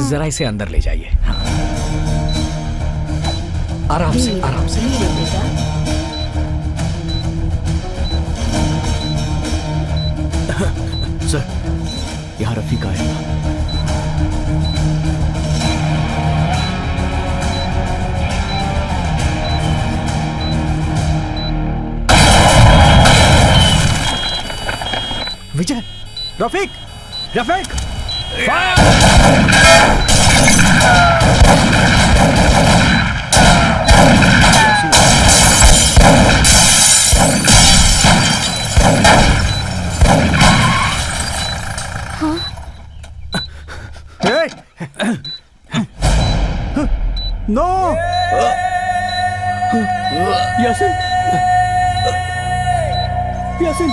जरा इसे अंदर ले जाइए। हाँ। आराम से आराम से। सर, यहाँ रफीक आया था। विजय, रफीक, रफीक, नो। यासीन, यासीन।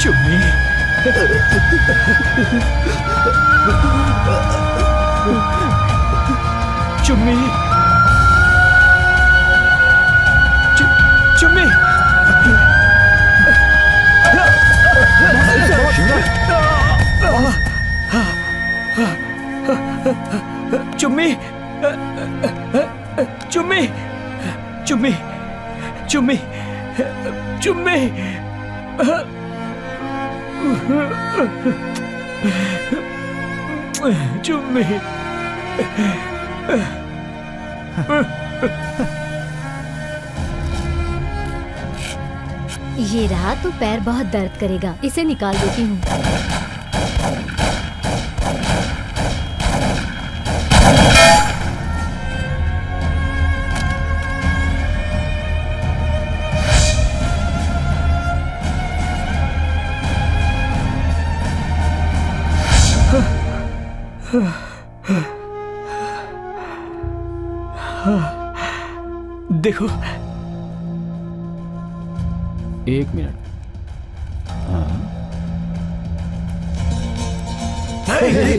चुम्मी, चुम्मी चुम्मी चुम्मी चुम्मी चुम्मी चुम्मी चुम्मी चुम्मी ये रहा तो पैर बहुत दर्द करेगा, इसे निकाल देती हूँ। देखो, एक मिनट।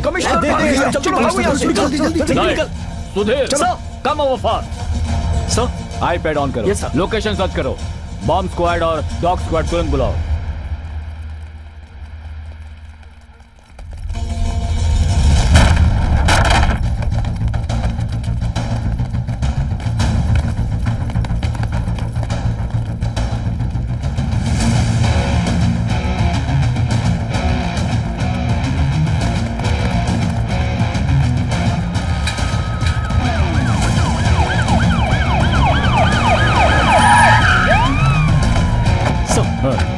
कमिश्नर, चलो भागो यहाँ से, जल्दी निकल। Sudhir, come over fast. Sir, iPad on करो। Yes sir. लोकेशन सर्च करो। बॉम्ब स्क्वाड और डॉग स्क्वाड तुरंत बुलाओ।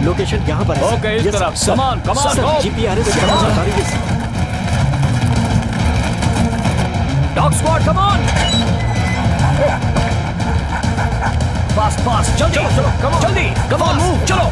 लोकेशन यहाँ पर है। ओके, इस तरफ। कमान जीपीआरएस कैमरा बता रही है। Dog squad come on. Fast जल्दी जल्दी कम ऑन मूव, चलो।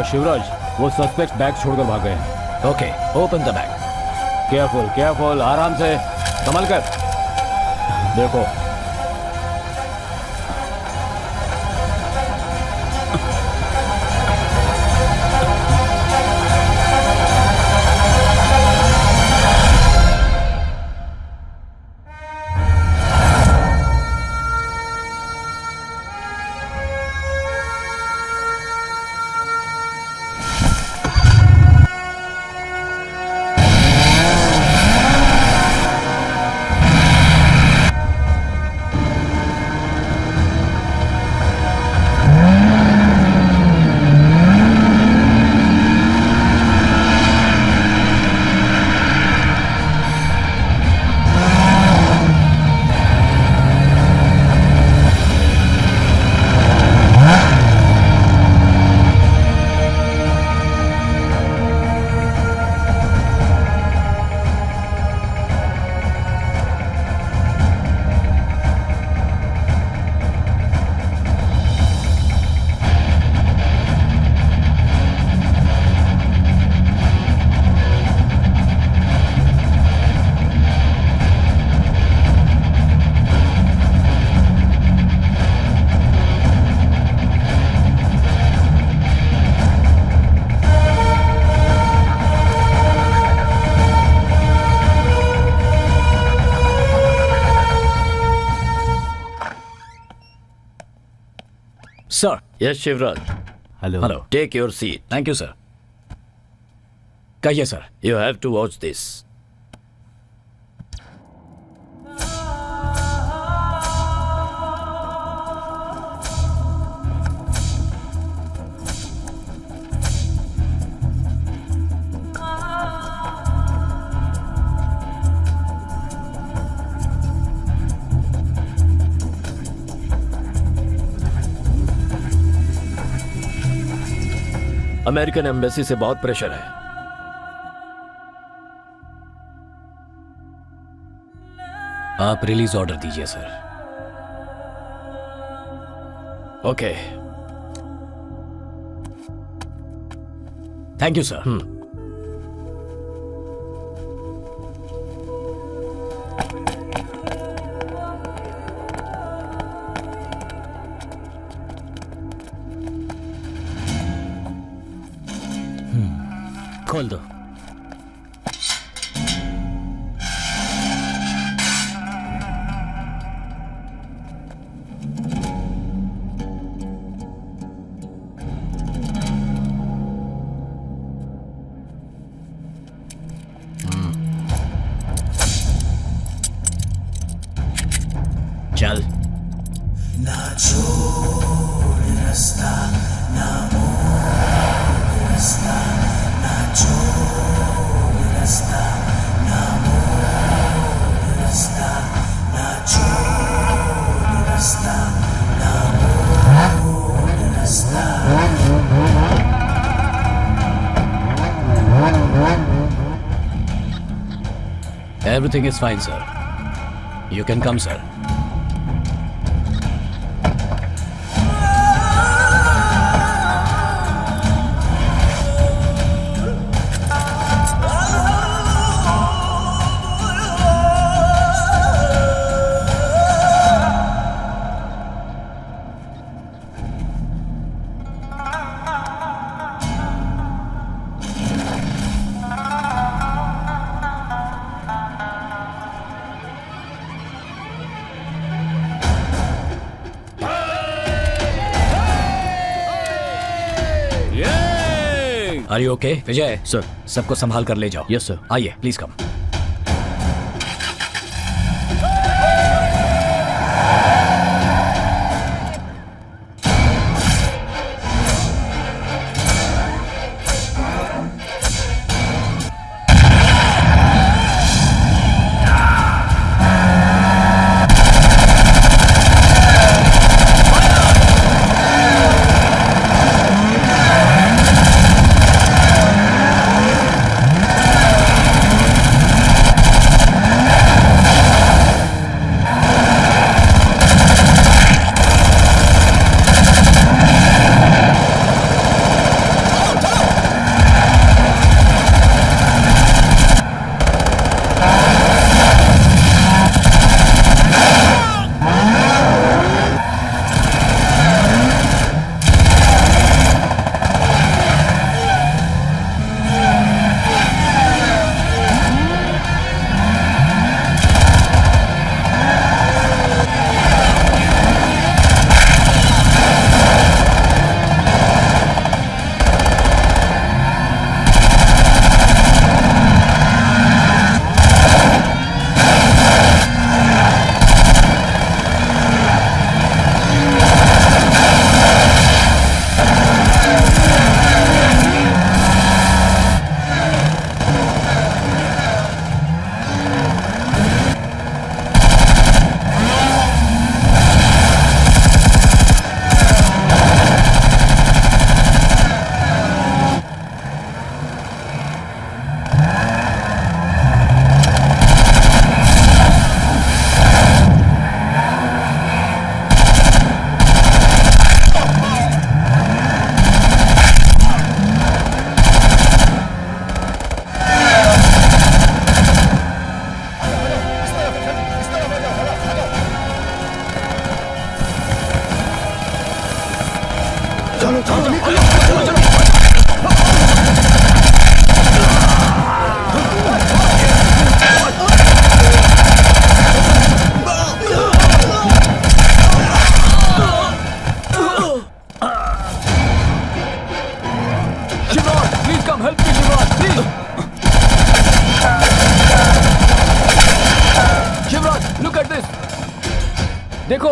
शिवराज, वो सस्पेक्ट बैग छोड़कर भाग गए हैं। Okay, open the bag. Careful, आराम से संभल कर। देखो, sir. Yes Shivraj. Hello. Hello. Take your seat. Thank you sir. कहिए sir. You have to watch this. American embassy से बहुत प्रेशर है। आप रिलीज ऑर्डर दीजिए sir. Okay. Thank you sir. खोल दो। चल। ना छोड़ रास्ता, ना मोड़ रास्ता, ना छोड़ रास्ता, ना मोड़ रास्ता, ना छोड़ रास्ता, ना मोड़ रास्ता। Everything is fine, sir. You can come, sir. Are you okay, Vijay? Sir. सबको संभाल कर ले जाओ। Yes sir. आइए, प्लीज कम।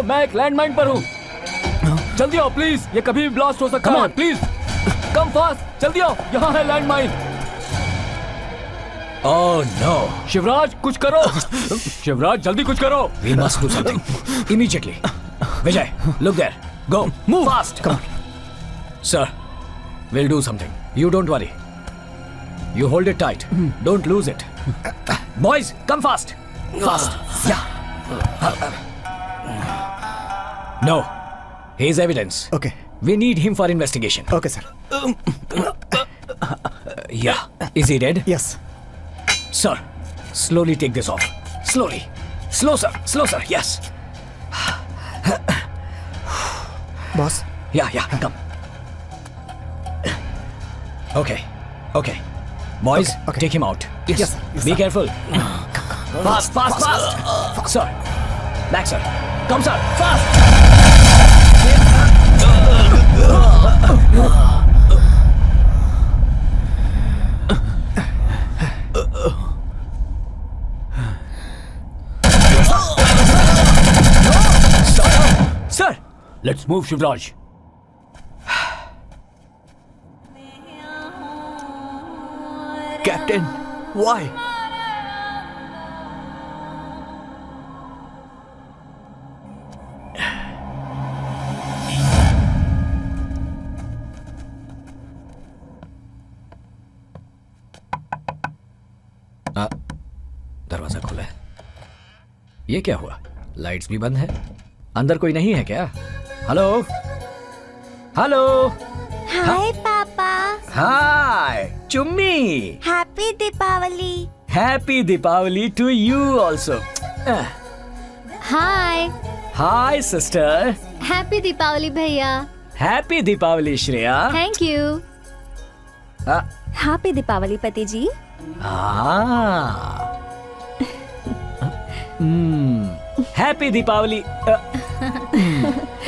मैं एक लैंडमाइन पर हूँ। जल्दी आओ प्लीज, ये कभी भी ब्लास्ट हो सकता है। प्लीज कम फास्ट, जल्दी आओ, यहाँ है लैंडमाइन। Oh no. शिवराज कुछ करो। शिवराज जल्दी कुछ करो। We must do something immediately. Vijay, look there, go move fast. Come sir, we'll do something. You don't worry. You hold it tight. Don't lose it. Boys, come fast. Fast. Yeah. No. He's evidence. Okay. We need him for investigation. Okay, sir. Yeah. Is he dead? Yes. Sir, slowly take this off. Slowly. Slow, sir. Slow, sir. Yes. Boss. Yeah. Come. Okay. Boys, Okay. take him out. Yes, sir. Be careful. Fast. Sir. Back, sir. Come, sir. Fast. Sir. Let's move, Shivraj. Captain, why? दरवाजा खुला है। ये क्या हुआ? Lights भी बंद है। अंदर कोई नहीं है क्या? हेलो। हाय पापा। हाय चुम्मी। Happy Deepavali. Happy Deepavali to you also. Hi sister. Happy Deepavali भैया। Happy Deepavali Shreya. Thank you. Happy Deepavali पति जी। हैप्पी दीपावली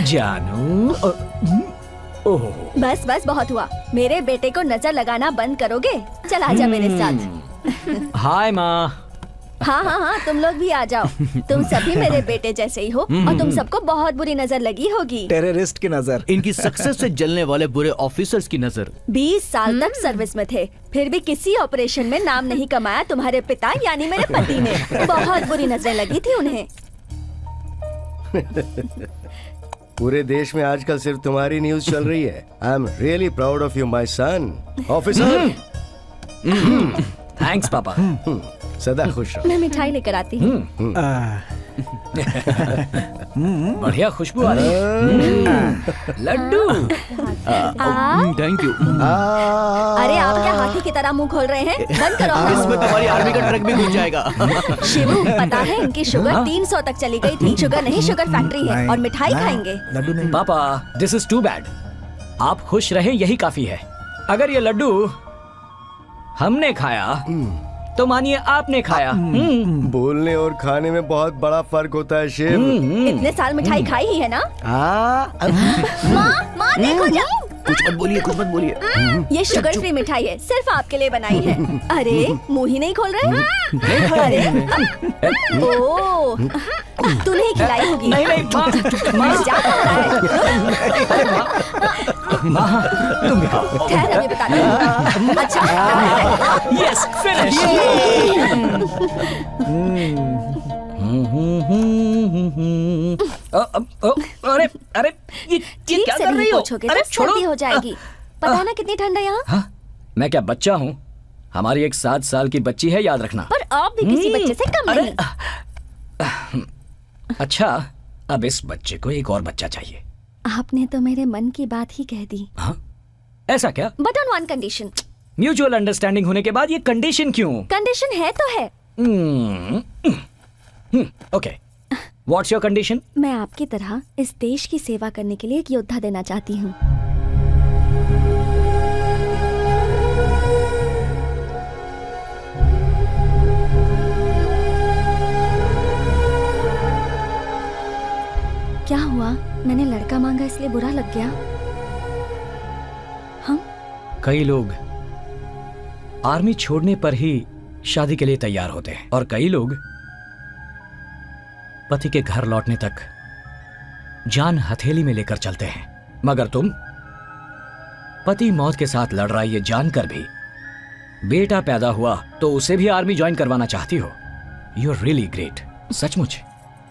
जानू। ओह बस बहुत हुआ। मेरे बेटे को नजर लगाना बंद करोगे? चल आजा मेरे साथ। हाय माँ। हाँ, तुम लोग भी आ जाओ। तुम सभी मेरे बेटे जैसे ही हो और तुम सबको बहुत बुरी नजर लगी होगी। टेररिस्ट की नजर। इनकी सक्सेस से जलने वाले बुरे ऑफिसर्स की नजर। 20 साल तक सर्विस में थे, फिर भी किसी ऑपरेशन में नाम नहीं कमाया तुम्हारे पिता यानी मेरे पति ने। बहुत बुरी नजरें लगी थी उन्हें। पूरे देश में आजकल सिर्फ तुम्हारी न्यूज चल रही है। I am really proud of you my son. Officer. Thanks papa. सदा खुश रहो। मैं मिठाई लेकर आती हूँ। बढ़िया खुशबू आ रही है। लड्डू। Thank you. अरे आप क्या हाथी की तरह मुंह खोल रहे हैं? बंद करो। इसमें तुम्हारी आर्मी का ट्रक भी घुस जाएगा। शिवू, पता है इनकी शुगर 300 तक चली गई थी। शुगर नहीं, शुगर फैक्ट्री है और मिठाई खाएंगे। लड्डू नहीं। पापा दिस इज टू बैड। आप खुश रहें यही काफी है। अगर ये लड्डू हमने खाया तो मानिए आपने खाया। बोलने और खाने में बहुत बड़ा फर्क होता है शिव। इतने साल मिठाई खाई ही है ना? माँ देखो जाओ। कुछ मत बोलिए। ये शुगर फ्री मिठाई है, सिर्फ आपके लिए बनाई है। अरे मुंह ही नहीं खोल रहे। अरे ओह, तूने खिलाई होगी। नहीं माँ जा तुम भी खाओ। ठहर, अभी बताती हूँ। अच्छा यस फिनिश। अरे ये ठीक क्या से कर नहीं रही हो? पूछोगे अरे तो सर्दी हो जाएगी। पता ना कितनी ठंड है यहाँ। हाँ, मैं क्या बच्चा हूँ? हमारी एक 7 साल की बच्ची है, याद रखना। पर आप भी किसी बच्चे से कम नहीं। अच्छा, अब इस बच्चे को एक और बच्चा चाहिए। आपने तो मेरे मन की बात ही कह दी। हाँ? ऐसा क्या? But on one condition. Mutual understanding होने के बाद ये कंडीशन क्यों? कंडीशन है तो है। Okay, what's your condition? मैं आपकी तरह इस देश की सेवा करने के लिए एक योद्धा देना चाहती हूँ। क्या हुआ? मैंने लड़का मांगा इसलिए बुरा लग गया? हम कई लोग आर्मी छोड़ने पर ही शादी के लिए तैयार होते हैं और कई लोग पति के घर लौटने तक जान हथेली में लेकर चलते हैं, मगर तुम पति मौत के साथ लड़ रहा है ये जानकर भी बेटा पैदा हुआ तो उसे भी आर्मी ज्वाइन करवाना चाहती हो। यू आर रियली ग्रेट, सचमुच।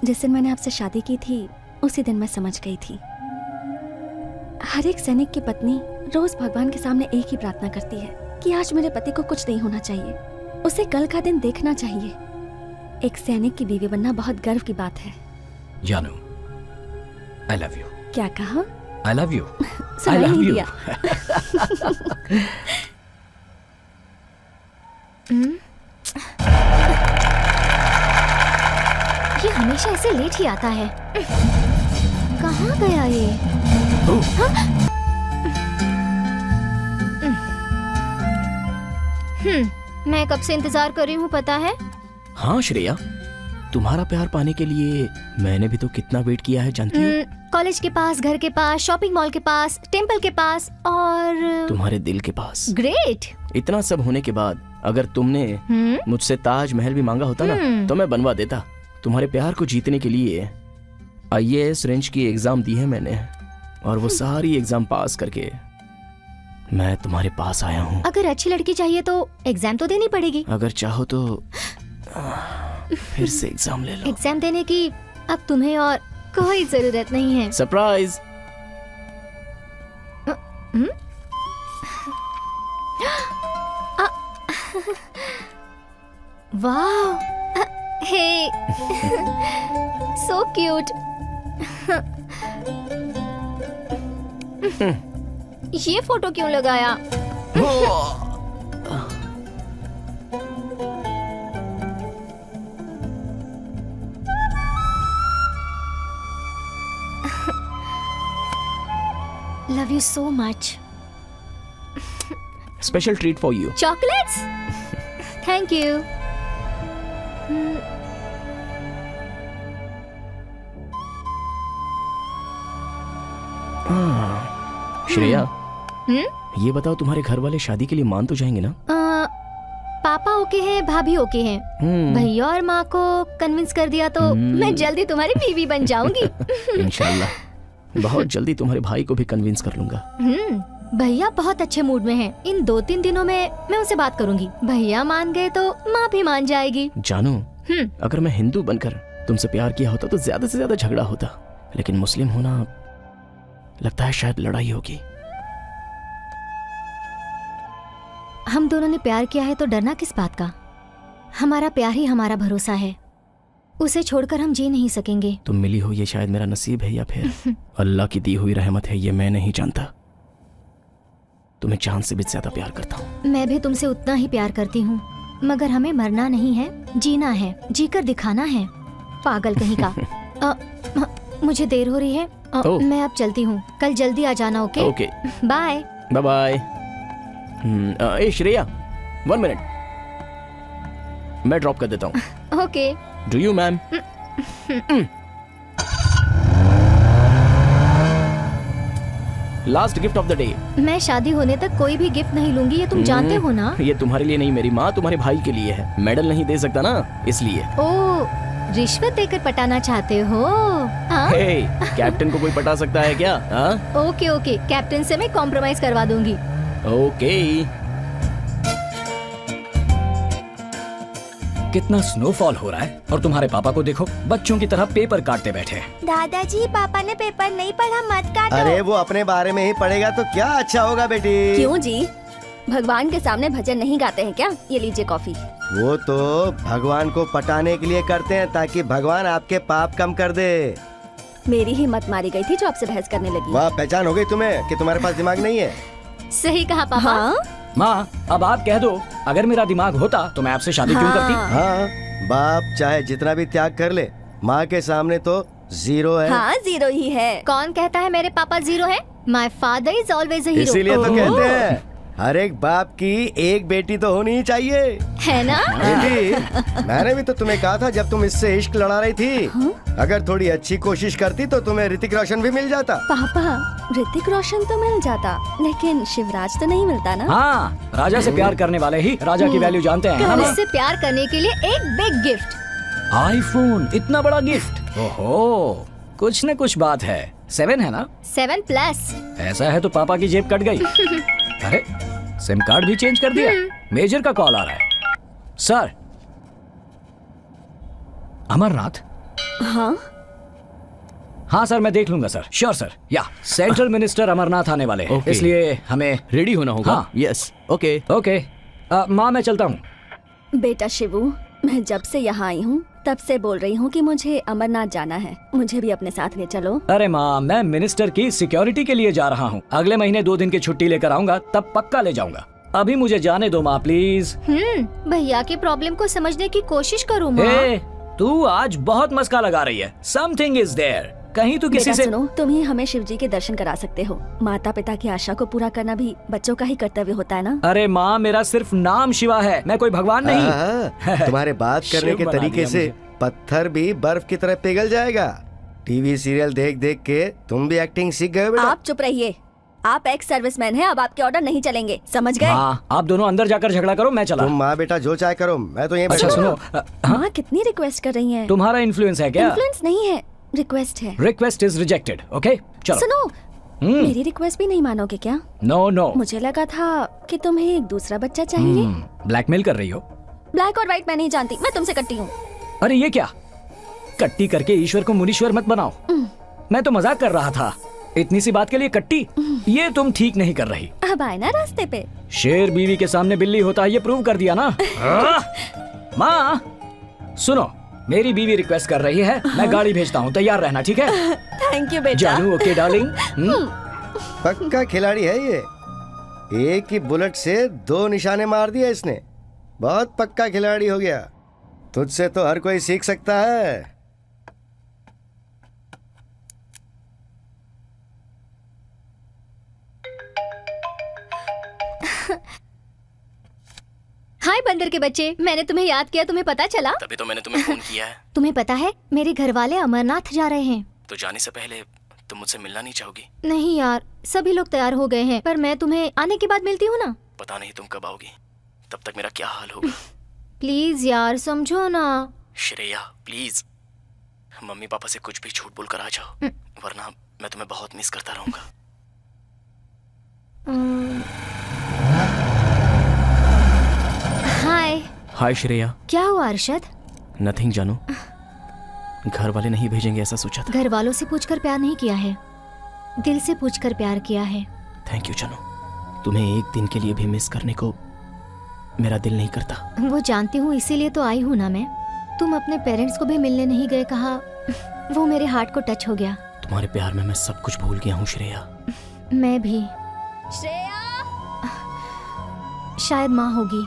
जिस दिन मैंने आपसे शादी की थी उसी दिन मैं समझ गई थी। हर एक सैनिक की पत्नी रोज भगवान के सामने एक ही प्रार्थना करती है कि आज मेरे पति को कुछ नहीं होना चाहिए, उसे कल का दिन देखना चाहिए। एक सैनिक की बीवी बनना बहुत गर्व की बात है। जानू, आई लव यू। क्या कहा? I love you. सुनाई आई लव नहीं यू। दिया। ये हमेशा ऐसे लेट ही आता है। कहाँ गया ये? मैं कब से इंतजार कर रही हूँ पता है? हाँ श्रेया, तुम्हारा प्यार पाने के लिए मैंने भी तो कितना वेट किया है जानती हो। कॉलेज के पास, घर के पास, शॉपिंग मॉल के पास, टेम्पल के पास और तुम्हारे दिल के पास। ग्रेट। इतना सब होने के बाद अगर तुमने मुझसे ताजमहल भी मांगा होता ना तो मैं बनवा देता। तुम्हारे प्यार को जीतने के लिए IAS रेंज की एग्जाम दी है मैंने, और वो सारी एग्जाम पास करके मैं तुम्हारे पास आया हूँ। अगर अच्छी लड़की चाहिए तो एग्जाम तो देनी पड़ेगी। अगर चाहो तो फिर से एग्जाम ले लो। एग्जाम देने की अब तुम्हें और कोई जरूरत नहीं है। सरप्राइज। वाह, हे, सो क्यूट। ये फोटो क्यों लगाया? Love you so much. Special treat for you. Chocolates? Thank you. Shreya, ये बताओ तुम्हारे घर वाले शादी के लिए मान तो जाएंगे ना? पापा ओके हैं, भाभी ओके हैं। भैया और माँ को कन्विंस कर दिया तो मैं जल्दी तुम्हारी बीवी बन जाऊंगी। इंशाल्लाह बहुत जल्दी तुम्हारे भाई को भी कन्विंस कर लूंगा। भैया बहुत अच्छे मूड में हैं। इन 2-3 दिनों में मैं उनसे बात करूंगी। भैया मान गए तो माँ भी मान जाएगी। जानू, अगर मैं हिंदू बनकर तुमसे प्यार किया होता तो ज्यादा से ज्यादा झगड़ा होता, लेकिन मुस्लिम होना लगता है शायद लड़ाई होगी। हम दोनों ने प्यार किया है तो डरना किस बात का? हमारा प्यार ही हमारा भरोसा है, उसे छोड़कर हम जी नहीं सकेंगे। तुम मिली हो ये शायद मेरा नसीब है या फिर अल्लाह की दी हुई रहमत है, ये मैं नहीं जानता। तुम्हें जान से भी ज्यादा प्यार करता हूँ। मैं भी तुमसे उतना ही प्यार करती हूँ, मगर हमें मरना नहीं है, जीना है, जीकर दिखाना है। पागल कहीं का। मुझे देर हो रही है, मैं अब चलती हूँ। कल जल्दी आ जाना। Okay? Okay, bye bye bye. ए श्रेया, 1 मिनट, मैं ड्रॉप कर देता हूँ। Okay. Do you ma'am? Last gift of the day. मैं शादी होने तक कोई भी गिफ्ट नहीं लूंगी, ये तुम जानते हो ना। ये तुम्हारे लिए नहीं मेरी माँ, तुम्हारे भाई के लिए है। मेडल नहीं दे सकता ना, इसलिए। ओ, रिश्वत देकर पटाना चाहते हो? हे, कैप्टन को कोई पटा सकता है क्या? ओके ओके, कैप्टन से मैं कॉम्प्रोमाइज करवा दूंगी। ओके। कितना स्नोफॉल हो रहा है और तुम्हारे पापा को देखो, बच्चों की तरह पेपर काटते बैठे हैं। दादाजी, पापा ने पेपर नहीं पढ़ा, मत काटो। अरे वो अपने बारे में ही पढ़ेगा तो क्या अच्छा होगा बेटी। क्यों जी, भगवान के सामने भजन नहीं गाते हैं क्या? ये लीजिए कॉफी। वो तो भगवान को पटाने के लिए करते हैं ताकि भगवान आपके पाप कम कर दे। मेरी ही मत मारी गई थी जो आपसे बहस करने लगी। वाह, पहचान हो गई तुम्हें कि तुम्हारे पास दिमाग नहीं है। सही कहा पापा। हाँ? माँ, अब आप कह दो, अगर मेरा दिमाग होता तो मैं आपसे शादी क्यों करती? हाँ, बाप चाहे जितना भी त्याग कर ले, माँ के सामने तो 0 है। हाँ, 0 ही है। कौन कहता है मेरे पापा 0 है? My father is always a hero. इसीलिए तो कहते हैं हर एक बाप की एक बेटी तो होनी ही चाहिए, है ना? बेटी, मैंने भी तो तुम्हें कहा था जब तुम इससे इश्क लड़ा रही थी। अगर थोड़ी अच्छी कोशिश करती तो तुम्हें ऋतिक रोशन भी मिल जाता। पापा, ऋतिक रोशन तो मिल जाता, लेकिन शिवराज तो नहीं मिलता ना। हाँ, राजा से प्यार करने वाले ही राजा की वैल्यू जानते हैं। हम इससे प्यार करने के लिए एक बिग गिफ्ट। आईफोन, इतना बड़ा गिफ्ट। ओहो, कुछ न कुछ बात है। 7 है ना? 7+। ऐसा है तो पापा की जेब कट गई। अरे सिम कार्ड भी चेंज कर दिया। मेजर का कॉल आ रहा है। सर। अमरनाथ? हाँ हाँ सर, मैं देख लूंगा सर। Sure sir. या सेंट्रल मिनिस्टर अमरनाथ आने वाले हैं, इसलिए हमें रेडी होना होगा। हाँ। Yes okay okay. माँ मैं चलता हूँ। बेटा शिवू, मैं जब से यहाँ आई हूँ तब से बोल रही हूँ कि मुझे अमरनाथ जाना है, मुझे भी अपने साथ ले चलो। अरे माँ, मैं मिनिस्टर की सिक्योरिटी के लिए जा रहा हूँ। अगले महीने 2 दिन की छुट्टी लेकर आऊंगा, तब पक्का ले जाऊंगा। अभी मुझे जाने दो माँ प्लीज। भैया की प्रॉब्लम को समझने की कोशिश करो माँ। तू आज बहुत मस्का लगा रही है। Something is there. कहीं तू किसी बेटा से सुनो, तुम ही हमें शिव जी के दर्शन करा सकते हो। माता पिता की आशा को पूरा करना भी बच्चों का ही कर्तव्य होता है ना। अरे माँ, मेरा सिर्फ नाम शिवा है, मैं कोई भगवान नहीं। तुम्हारे बात करने शिव के बना तरीके दिया से मुझे। पत्थर भी बर्फ की तरह पिघल जाएगा। टीवी सीरियल देख देख के तुम भी एक्टिंग सीख गए बेटा। आप चुप रहिए, आप एक्स सर्विसमैन हैं, अब आपके ऑर्डर नहीं चलेंगे, समझ गए? हाँ, आप दोनों अंदर जाकर झगड़ा करो, मैं चला। तुम माँ बेटा जो चाहे करो, मैं तो ये अच्छा सुनो, माँ कितनी रिक्वेस्ट कर रही हैं। तुम्हारा इन्फ्लुएंस है क्या? इन्फ्लुएंस नहीं है, रिक्वेस्ट है। Request is rejected. ओके चलो। सुनो, मेरी रिक्वेस्ट भी नहीं मानोगे क्या? No no. मुझे लगा था कि तुम्हें एक दूसरा बच्चा चाहिए। ब्लैकमेल कर रही हो? ब्लैक और व्हाइट मैं नहीं जानती, मैं तुमसे कट्टी हूँ। अरे ये क्या? कट्टी करके ईश्वर को मुनीश्वर मत बनाओ। मैं तो मजाक कर रहा था। इतनी सी बात के लिए कट्टी? ये तुम ठीक नहीं कर रही। अब आए ना रास्ते पे। शेर बीवी के सामने बिल्ली होता है, ये प्रूव कर दिया ना। माँ सुनो, मेरी बीवी रिक्वेस्ट कर रही है, मैं गाड़ी भेजता हूँ, तैयार रहना ठीक है? थैंक यू बेटा। जानू ओके डार्लिंग। पक्का खिलाड़ी है ये। एक ही बुलेट से 2 निशाने मार दिए इसने। बहुत पक्का खिलाड़ी हो गया। तुझसे तो हर कोई सीख सकता है। हाय बंदर के बच्चे, मैंने तुम्हें याद किया, तुम्हें पता चला? तभी तो मैंने तुम्हें फोन किया है। तुम्हें पता है मेरे घर वाले अमरनाथ जा रहे हैं। तो जाने से पहले तुम मुझसे मिलना नहीं चाहोगी? नहीं यार, सभी लोग तैयार हो गए हैं, पर मैं तुम्हें आने के बाद मिलती हूँ ना। पता नहीं तुम कब आओगी, तब तक मेरा क्या हाल होगा। प्लीज यार समझो ना। श्रेया प्लीज, मम्मी पापा से कुछ भी झूठ बोल कर आ जाओ, वरना मैं तुम्हें बहुत मिस करता रहूंगा। हाय। हाय श्रेया। क्या हुआ अरशद? नथिंग जानू, घर वाले नहीं भेजेंगे ऐसा सोचा था। घर वालों से पूछकर प्यार नहीं किया है, दिल से पूछकर प्यार किया है। थैंक यू जानू, तुम्हें एक दिन के लिए भी मिस करने को मेरा दिल नहीं करता। वो जानती हूँ, इसीलिए तो आई हूँ ना मैं। तुम अपने पेरेंट्स को भी मिलने नहीं गए, कहा वो मेरे हार्ट को टच हो गया। तुम्हारे प्यार में मैं सब कुछ भूल गया हूँ श्रेया। मैं भी। श्रेया शायद माँ होगी,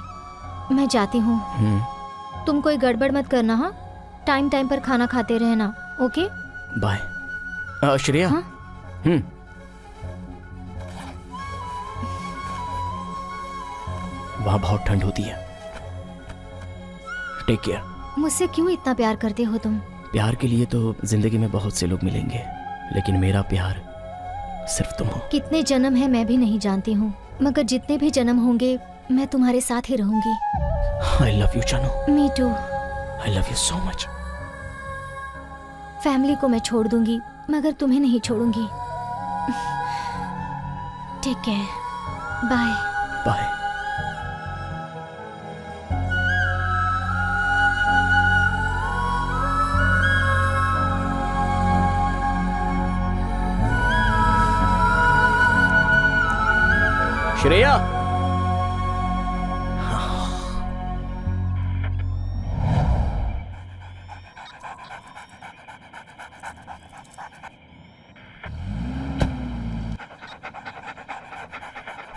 मैं जाती हूँ। तुम कोई गड़बड़ मत करना। हाँ, टाइम टाइम पर खाना खाते रहना। Okay bye. श्रेया। हाँ? वहाँ बहुत ठंड होती है, टेक केयर। मुझसे क्यों इतना प्यार करते हो तुम? प्यार के लिए तो जिंदगी में बहुत से लोग मिलेंगे, लेकिन मेरा प्यार सिर्फ तुम हो। कितने जन्म है मैं भी नहीं जानती हूँ, मगर जितने भी जन्म होंगे मैं तुम्हारे साथ ही रहूंगी। I love you जानू। Me too. I love you so much। Family को मैं छोड़ दूंगी, मगर तुम्हें नहीं छोड़ूंगी। Take care, bye bye. Shreya.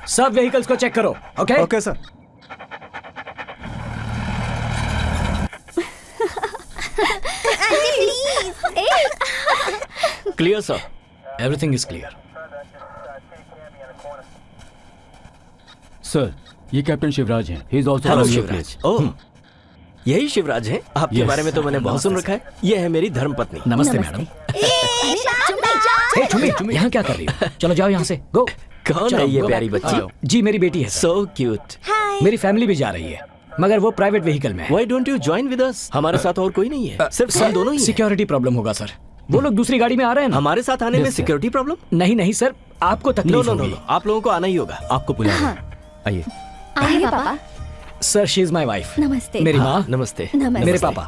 सब व्हीकल्स को चेक करो। Okay okay sir. Clear sir. Everything is clear. Sir, ये कैप्टन शिवराज हैं। He is also hello from your Shivraj. Place. Oh, यही शिवराज है? आपके Yes. बारे में तो मैंने बहुत सुन रखा है। ये है मेरी धर्मपत्नी। नमस्ते मैडम। चुम्मी, यहाँ क्या कर रही हो? चलो जाओ यहाँ से। गो। कौन है ये प्यारी बच्ची? जी मेरी बेटी है। So cute. मेरी फैमिली भी जा रही है, मगर वो प्राइवेट व्हीकल में है। Why don't you join with us? हमारे साथ और कोई नहीं है, सिर्फ हम दोनों ही हैं। सिक्योरिटी प्रॉब्लम होगा सर। वो लोग दूसरी गाड़ी में आ रहे हैं ना। हमारे साथ आने में Yes, sir. Security problem? नहीं नहीं सर, आपको तकलीफ नो, होगी। आप लोगों को आना ही होगा। आपको बुलाया है। आइए। आइए पापा। Sir, she is my wife. नमस्ते। मेरी माँ। नमस्ते। नमस्ते। मेरे पापा।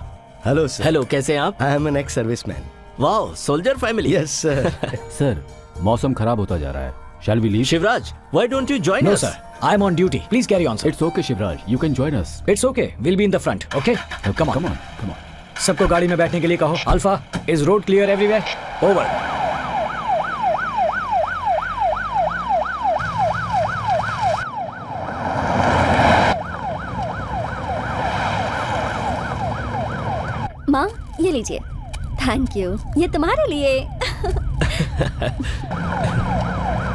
Hello sir. हेलो, कैसे हैं आप? I am an ex serviceman. Wow, soldier family. Yes sir. Sir, मौसम खराब होता जा रहा है। Shall we leave? Shivraj, why don't you join no us? Sir, I am on duty. Please carry on sir. It's okay Shivraj, you can join us. It's okay, will be in the front. Okay, come on. Come on, come on. सबको गाड़ी में बैठने के लिए कहो। Alpha, is road clear everywhere? Over. माँ, ये लीजिए। थैंक यू, ये तुम्हारे लिए।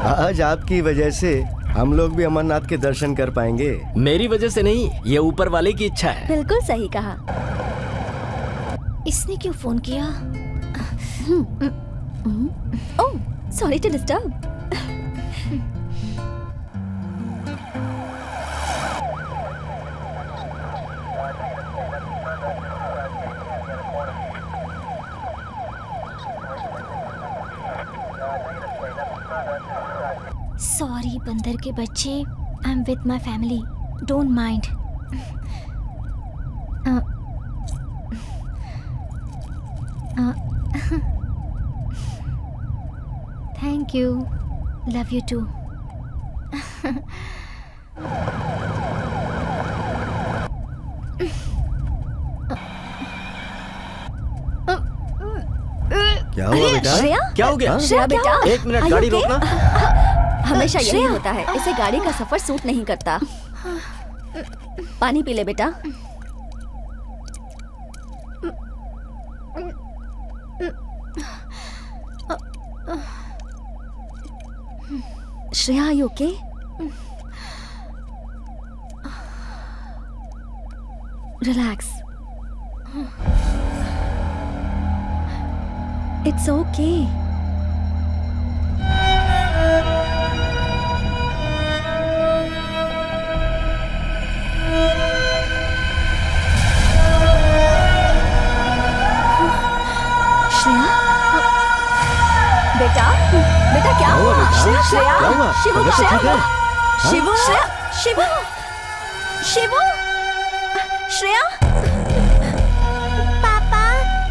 आज आपकी वजह से हम लोग भी अमरनाथ के दर्शन कर पाएंगे। मेरी वजह से नहीं, ये ऊपर वाले की इच्छा है। बिल्कुल सही कहा। इसने क्यों फोन किया? Oh, sorry to disturb. Sorry बंदर के बच्चे, I am with my family, don't mind. Thank you, love you too. क्या हुआ बेटा? श्रेया? क्या हो गया? श्रेया बेटा, एक मिनट, are you गाड़ी okay? रोकना। हमेशा यही होता है, इसे गाड़ी का सफर सूट नहीं करता। पानी पी ले बेटा। Shreya, are you okay? Relax. It's okay. Shreya, बेटा, बेटा क्या हुआ? श्रेया, श्रेया, क्या हुआ? शिवू, तबीयत तो श्रेया, ठीक है? शिवू, श्रेया, शिवू, शिवू, श्रेया। पापा,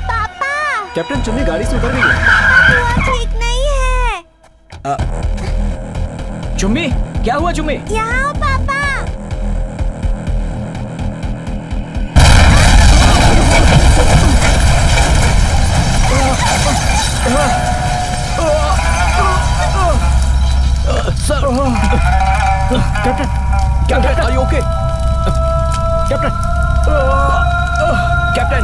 पापा, कैप्टन चुन्नी गाड़ी से उतर गई है। पापा बुआ ठीक नहीं है। चुम्मी, क्या हुआ चुम्मी? यहाँ आओ papa. Sir, captain, captain, are you okay? Captain, captain.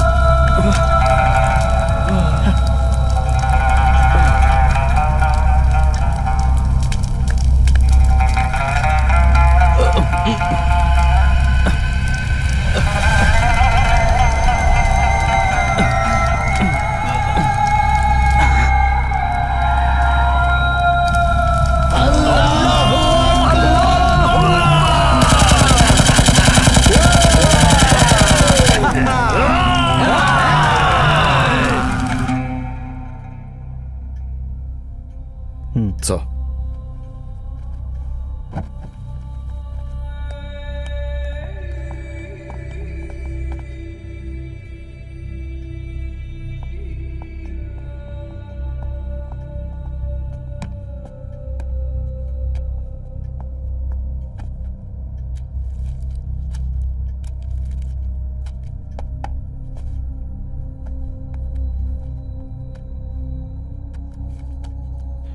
So.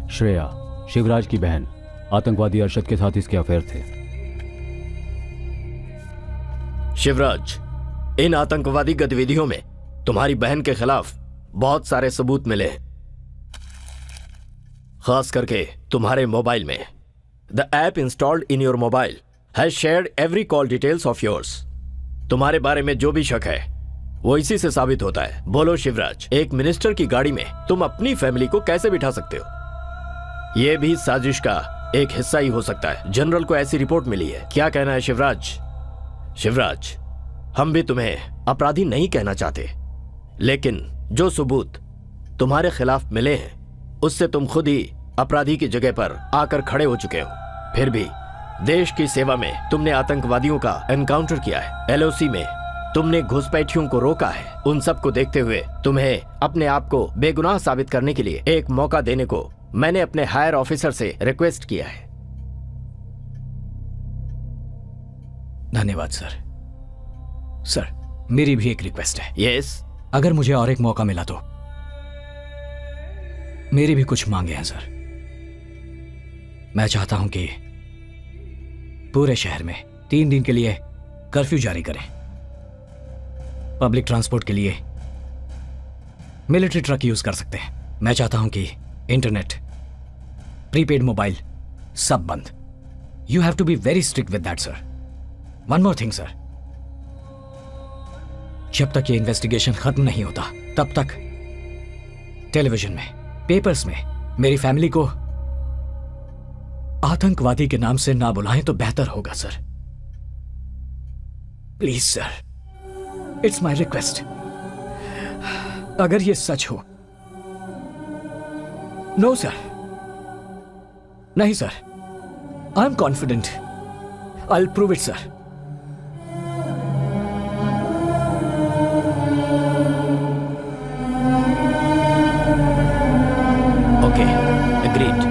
Shreya, Shivraj की बहन, आतंकवादी अरशद के साथ इसके अफेयर थे। शिवराज, इन आतंकवादी गतिविधियों में तुम्हारी बहन के खिलाफ बहुत सारे सबूत मिले हैं, खास करके तुम्हारे मोबाइल में। The app installed in your mobile has shared every call details of yours. तुम्हारे बारे में जो भी शक है वो इसी से साबित होता है। बोलो शिवराज, एक मिनिस्टर की गाड़ी में तुम अपनी फैमिली को कैसे बिठा सकते हो? यह भी साजिश का एक हिस्सा ही हो सकता है। जनरल को ऐसी रिपोर्ट मिली है। क्या कहना है शिवराज? शिवराज, हम भी तुम्हें अपराधी नहीं कहना चाहते, लेकिन जो सबूत तुम्हारे खिलाफ मिले हैं उससे तुम खुद ही अपराधी की जगह पर आकर खड़े हो चुके हो। फिर भी देश की सेवा में तुमने आतंकवादियों का एनकाउंटर किया है, एलओसी में तुमने घुसपैठियों को रोका है। उन सब को देखते हुए तुम्हें अपने आप को बेगुनाह साबित करने के लिए एक मौका देने को मैंने अपने हायर ऑफिसर से रिक्वेस्ट किया है। धन्यवाद सर। सर, मेरी भी एक रिक्वेस्ट है। यस। अगर मुझे और एक मौका मिला तो मेरी भी कुछ मांगे हैं सर। मैं चाहता हूं कि पूरे शहर में 3 दिन के लिए कर्फ्यू जारी करें। पब्लिक ट्रांसपोर्ट के लिए मिलिट्री ट्रक यूज कर सकते हैं। मैं चाहता हूं कि इंटरनेट, प्रीपेड मोबाइल सब बंद। You have to be very strict with that sir. One more thing sir, जब तक ये इन्वेस्टिगेशन खत्म नहीं होता तब तक टेलीविजन में, पेपर्स में मेरी फैमिली को आतंकवादी के नाम से ना बुलाएं तो बेहतर होगा sir. Please sir, it's my request. अगर ये सच हो। नो सर, नहीं sir, I am confident, I will prove it sir. Okay, agreed.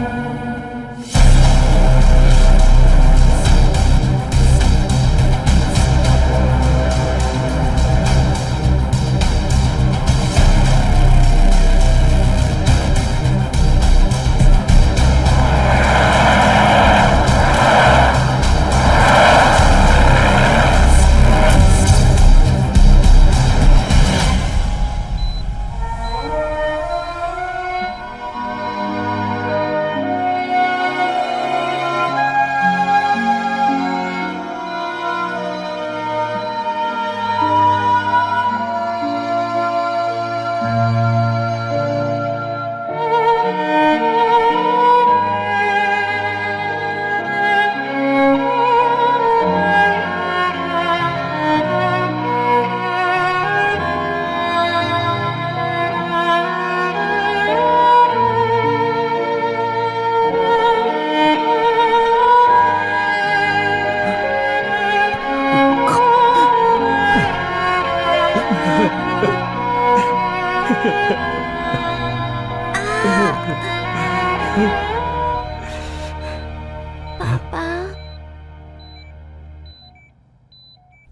पापा,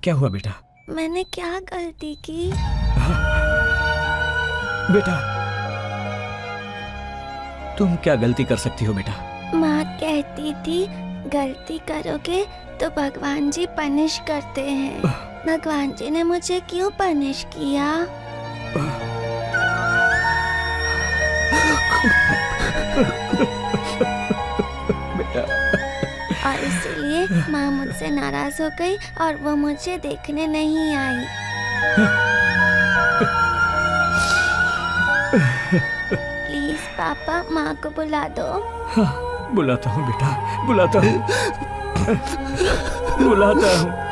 क्या हुआ बेटा? मैंने क्या गलती की? बेटा, तुम क्या गलती कर सकती हो बेटा? माँ कहती थी गलती करोगे तो भगवान जी पनिश करते हैं। भगवान जी ने मुझे क्यों पनिश किया? और इसीलिए माँ मुझसे नाराज हो गई और वो मुझे देखने नहीं आई। प्लीज पापा, माँ को बुला दो। हाँ, बुलाता हूँ बेटा, बुलाता हूँ, बुलाता हूँ।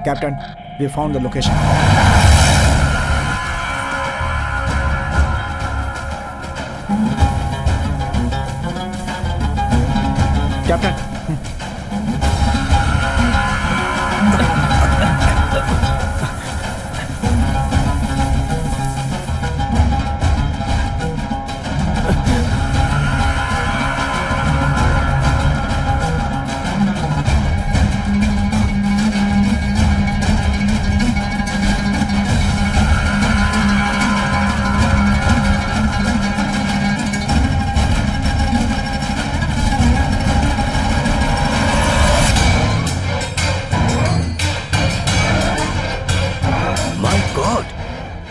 Captain, we found the location. Captain,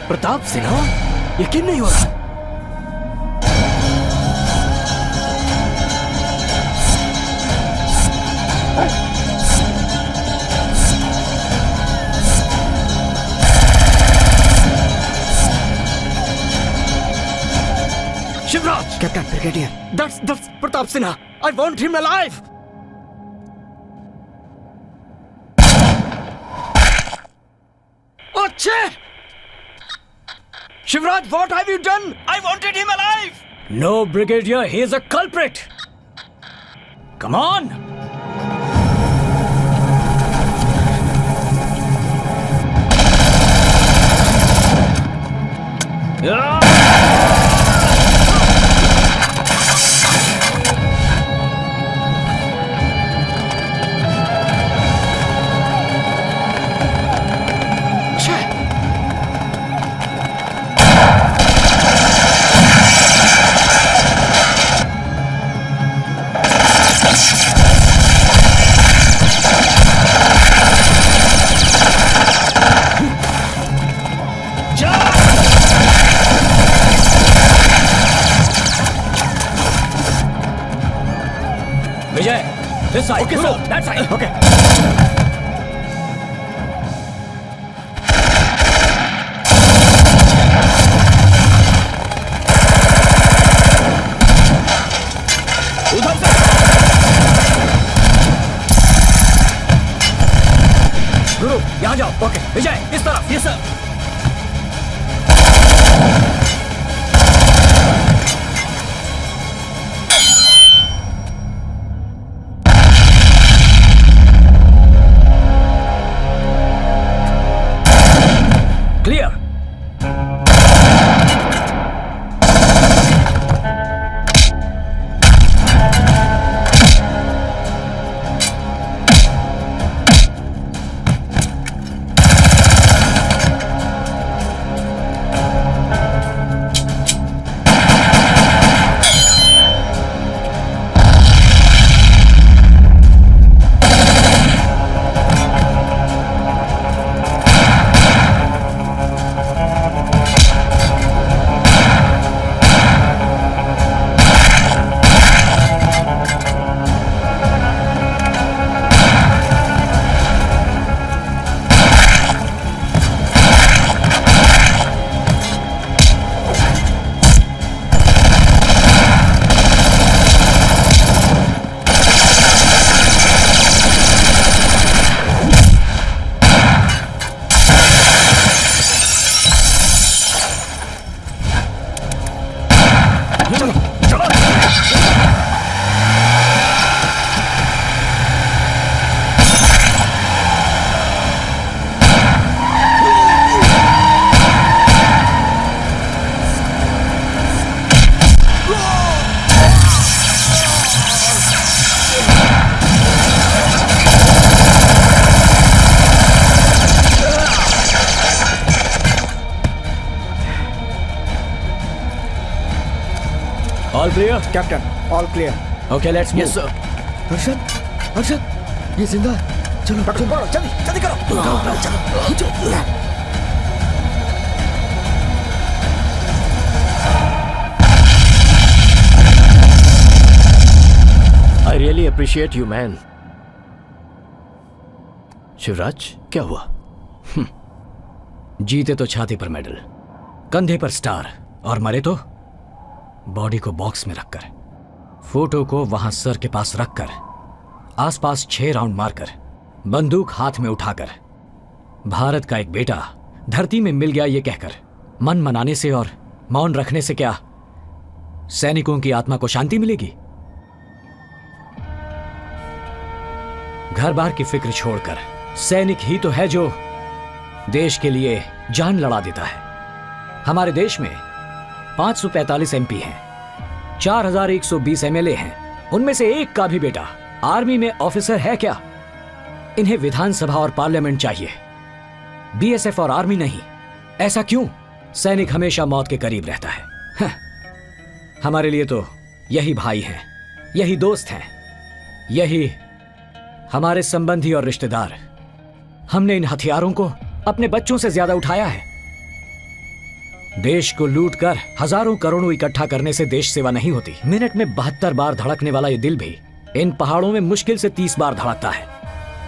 Pratap Sinha, यकीन नहीं हो रहा। Shivraj, captain brigadier, that's Pratap Sinha. I want him alive. अच्छे! Shivraj, what have you done? I wanted him alive! No, Brigadier, he is a culprit. Come on! Vijay, this side. Okay, Guru, sir. that side. Okay. उधर से। गुरु, यहाँ जाओ। Okay, विजय, इस तरफ। Yes, sir. Clear. All clear? Captain, all clear. Okay, let's move. Yes, sir. Harshad, ये जिंदा है। चलो पकड़ो, जल्दी जल्दी करो। I really appreciate you, man. Shivraj, क्या हुआ? जीते तो छाती पर मेडल, कंधे पर स्टार, और मरे तो बॉडी को बॉक्स में रखकर, फोटो को वहां सर के पास रखकर, आसपास 6 राउंड मारकर, बंदूक हाथ में उठाकर, भारत का एक बेटा धरती में मिल गया ये कहकर मन मनाने से और मौन रखने से क्या सैनिकों की आत्मा को शांति मिलेगी? घर बार की फिक्र छोड़कर सैनिक ही तो है जो देश के लिए जान लड़ा देता है। हमारे देश में 545 एमपी हैं, 4120 एमएलए हैं, उनमें से एक का भी बेटा आर्मी में ऑफिसर है क्या? इन्हें विधानसभा और पार्लियामेंट चाहिए, बीएसएफ और आर्मी नहीं। ऐसा क्यों? सैनिक हमेशा मौत के करीब रहता है। हमारे लिए तो यही भाई हैं, यही दोस्त हैं, यही हमारे संबंधी और रिश्तेदार। हमने इन हथियारों को अपने बच्चों से ज्यादा उठाया है। देश को लूटकर हजारों करोड़ों इकट्ठा करने से देश सेवा नहीं होती। मिनट में 72 बार धड़कने वाला ये दिल भी इन पहाड़ों में मुश्किल से 30 बार धड़कता है।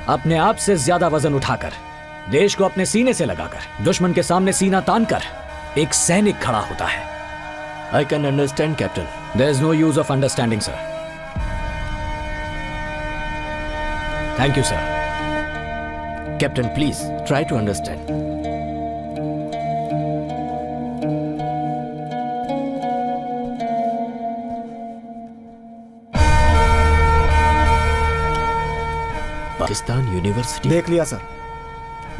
अपने आप से ज्यादा वजन उठाकर, देश को अपने सीने से लगाकर, दुश्मन के सामने सीना तानकर एक सैनिक खड़ा होता है। I can understand, Captain. There is no use of understanding, sir. Thank you, sir. Captain, please try to understand. Pakistan university. देख लिया सर,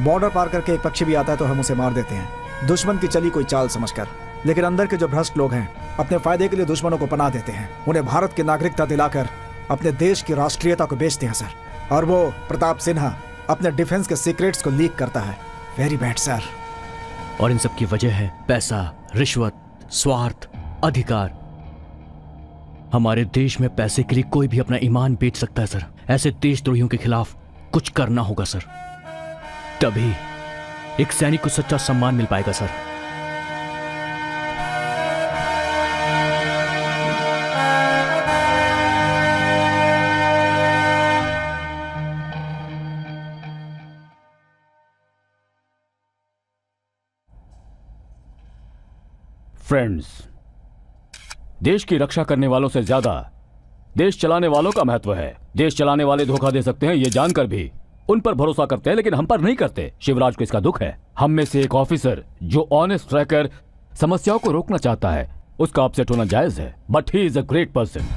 बॉर्डर पार करके एक पक्षी भी आता है तो हम उसे मार देते हैं, दुश्मन की चली कोई चाल समझकर। लेकिन अंदर के जो भ्रष्ट लोग हैं अपने फायदे के लिए दुश्मनों को पनाह देते हैं, उन्हें भारत की नागरिकता दिलाकर अपने देश की राष्ट्रीयता को बेचते हैं सर। और वो प्रताप सिन्हा अपने डिफेंस के सीक्रेट्स को लीक करता है। Very bad sir. और इन सब की वजह है पैसा, रिश्वत, स्वार्थ, अधिकार। हमारे देश में पैसे के लिए कोई भी अपना ईमान बेच सकता है सर। ऐसे देशद्रोहियों के खिलाफ कुछ करना होगा सर, तभी एक सैनिक को सच्चा सम्मान मिल पाएगा सर। फ्रेंड्स, देश की रक्षा करने वालों से ज्यादा देश चलाने वालों का महत्व है। देश चलाने वाले धोखा दे सकते हैं, ये जानकर भी उन पर भरोसा करते हैं, लेकिन हम पर नहीं करते। शिवराज को इसका दुख है। हम में से एक ऑफिसर जो ऑनेस्ट रहकर समस्याओं को रोकना चाहता है, उसका अपसेट होना जायज है, but he is a great person.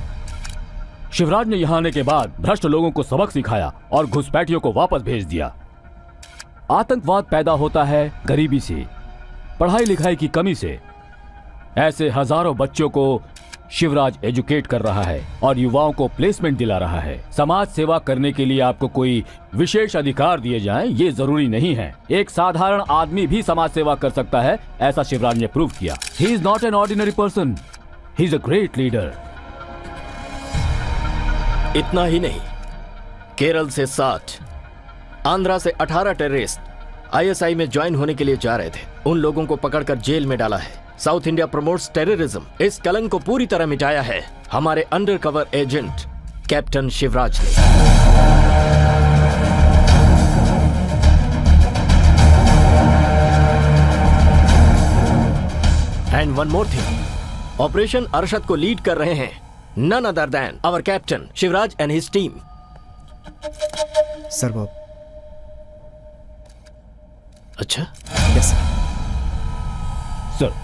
Shivraj ने यहां आने के बाद भ्रष्ट लोगों को सबक सिखाया और घुसपैठियों को वापस भेज दिया। आतंकवाद पैदा होता है गरीबी से, पढ़ाई लिखाई की कमी से। ऐसे हजारों बच्चों को शिवराज एजुकेट कर रहा है और युवाओं को प्लेसमेंट दिला रहा है। समाज सेवा करने के लिए आपको कोई विशेष अधिकार दिए जाएं, ये जरूरी नहीं है। एक साधारण आदमी भी समाज सेवा कर सकता है, ऐसा शिवराज ने प्रूव किया। He is not an ordinary person, he is a great leader. इतना ही नहीं, केरल से 60, आंध्रा से 18 टेररिस्ट आईएसआई में ज्वाइन होने के लिए जा रहे थे। उन लोगों को पकड़कर जेल में डाला है। साउथ इंडिया प्रमोट्स टेररिज्म, इस कलंक को पूरी तरह मिटाया है हमारे अंडरकवर एजेंट कैप्टन शिवराज ने। And one more thing, operation Arshad को लीड कर रहे हैं none other than our captain Shivraj and his team. Sir वो अच्छा, yes sir. Sir,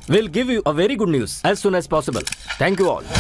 we'll give you a very good news as soon as possible. Thank you all.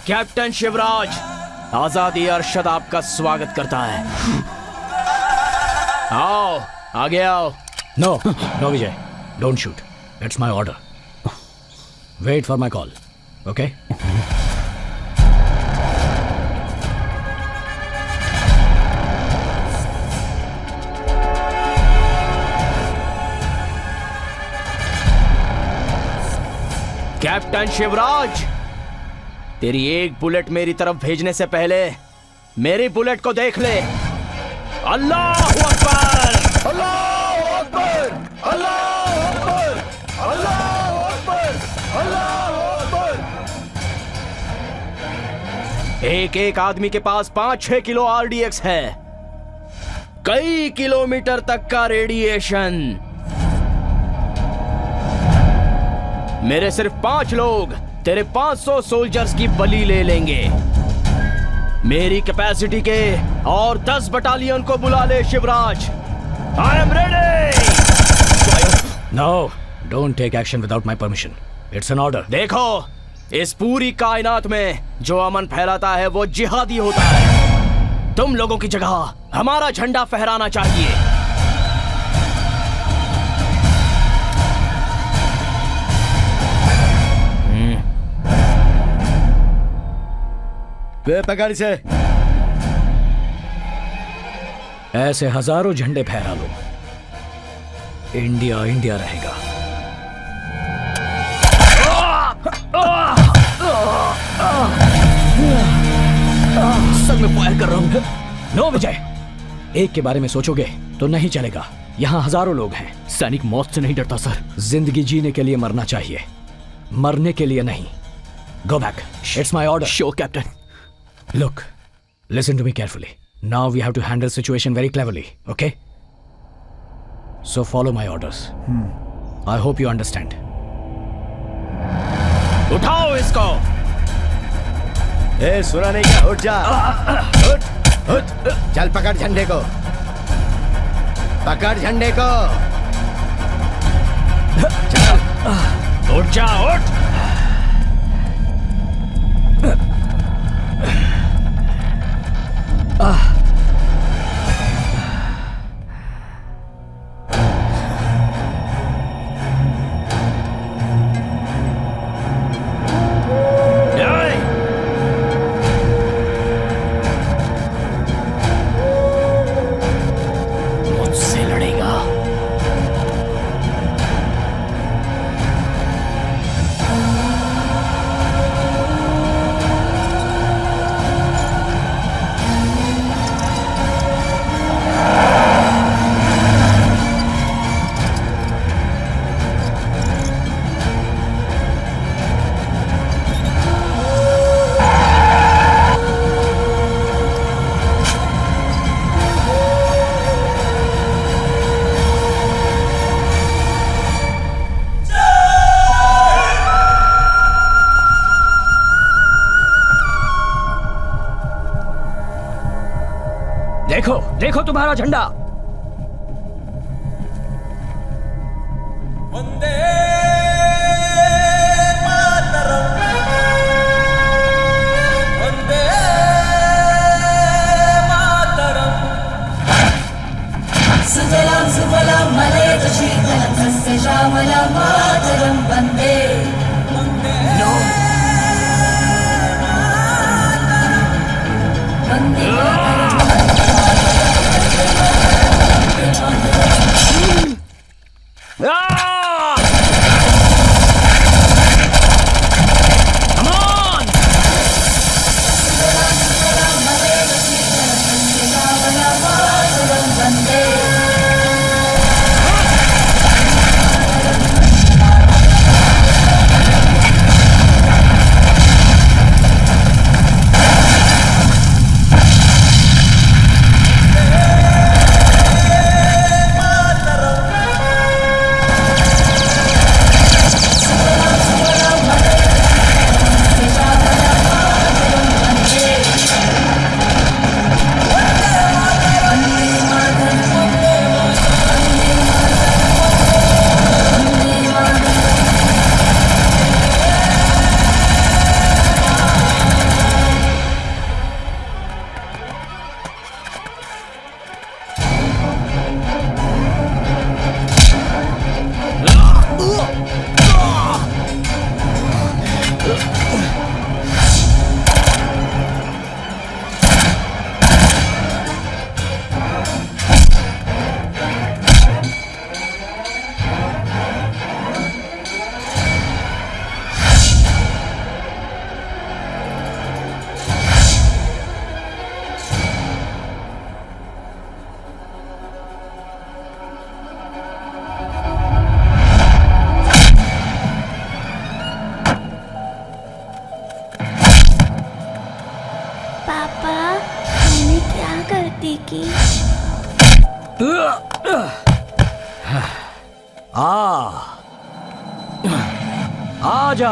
Captain Shivraj, आजादी अरशद आपका स्वागत करता है। आओ, आगे आओ। No no Vijay, don't shoot, it's my order. Wait for my call, okay? Captain Shivraj, तेरी एक बुलेट मेरी तरफ भेजने से पहले मेरी बुलेट को देख ले। अल्लाह अकबर! अल्लाह अकबर! अल्लाह अकबर! अल्लाह अकबर! अल्लाह अकबर! एक एक आदमी के पास 5-6 किलो आरडीएक्स है, कई किलोमीटर तक का रेडिएशन। मेरे सिर्फ 5 लोग तेरे 500 सोल्जर्स की बलि ले लेंगे। मेरी कैपेसिटी के और 10 बटालियन को बुला ले Shivraj. I am ready. No, don't take action without my permission, it's an order. देखो, इस पूरी कायनात में जो अमन फैलाता है वो जिहादी होता है। तुम लोगों की जगह हमारा झंडा फहराना चाहिए। पकड़ से। ऐसे हजारों झंडे फहरा लो, इंडिया इंडिया रहेगा। सर मैं फायर कर रहा हूं। नो विजय, एक के बारे में सोचोगे तो नहीं चलेगा। यहाँ हजारों लोग हैं। सैनिक मौत से नहीं डरता सर। जिंदगी जीने के लिए मरना चाहिए, मरने के लिए नहीं। Go back, it's my order. Show captain. Look, listen to me carefully. Now we have to handle situation very cleverly, okay? So follow my orders. I hope you understand. उठाओ इसको। ए, सुना नहीं क्या? उठ जा। उठ, उठ, चल पकड़ झंडे को, पकड़ झंडे को। चल, उठ जा, उठ। मुझसे लड़ेगा। देखो देखो तुम्हारा झंडा। वंदे मातरम, वंदे मातरम। सुजलां सुफलां मलयज शीतलं सस्य श्यामलां मातरं वन्दे। वन्दे आ जा।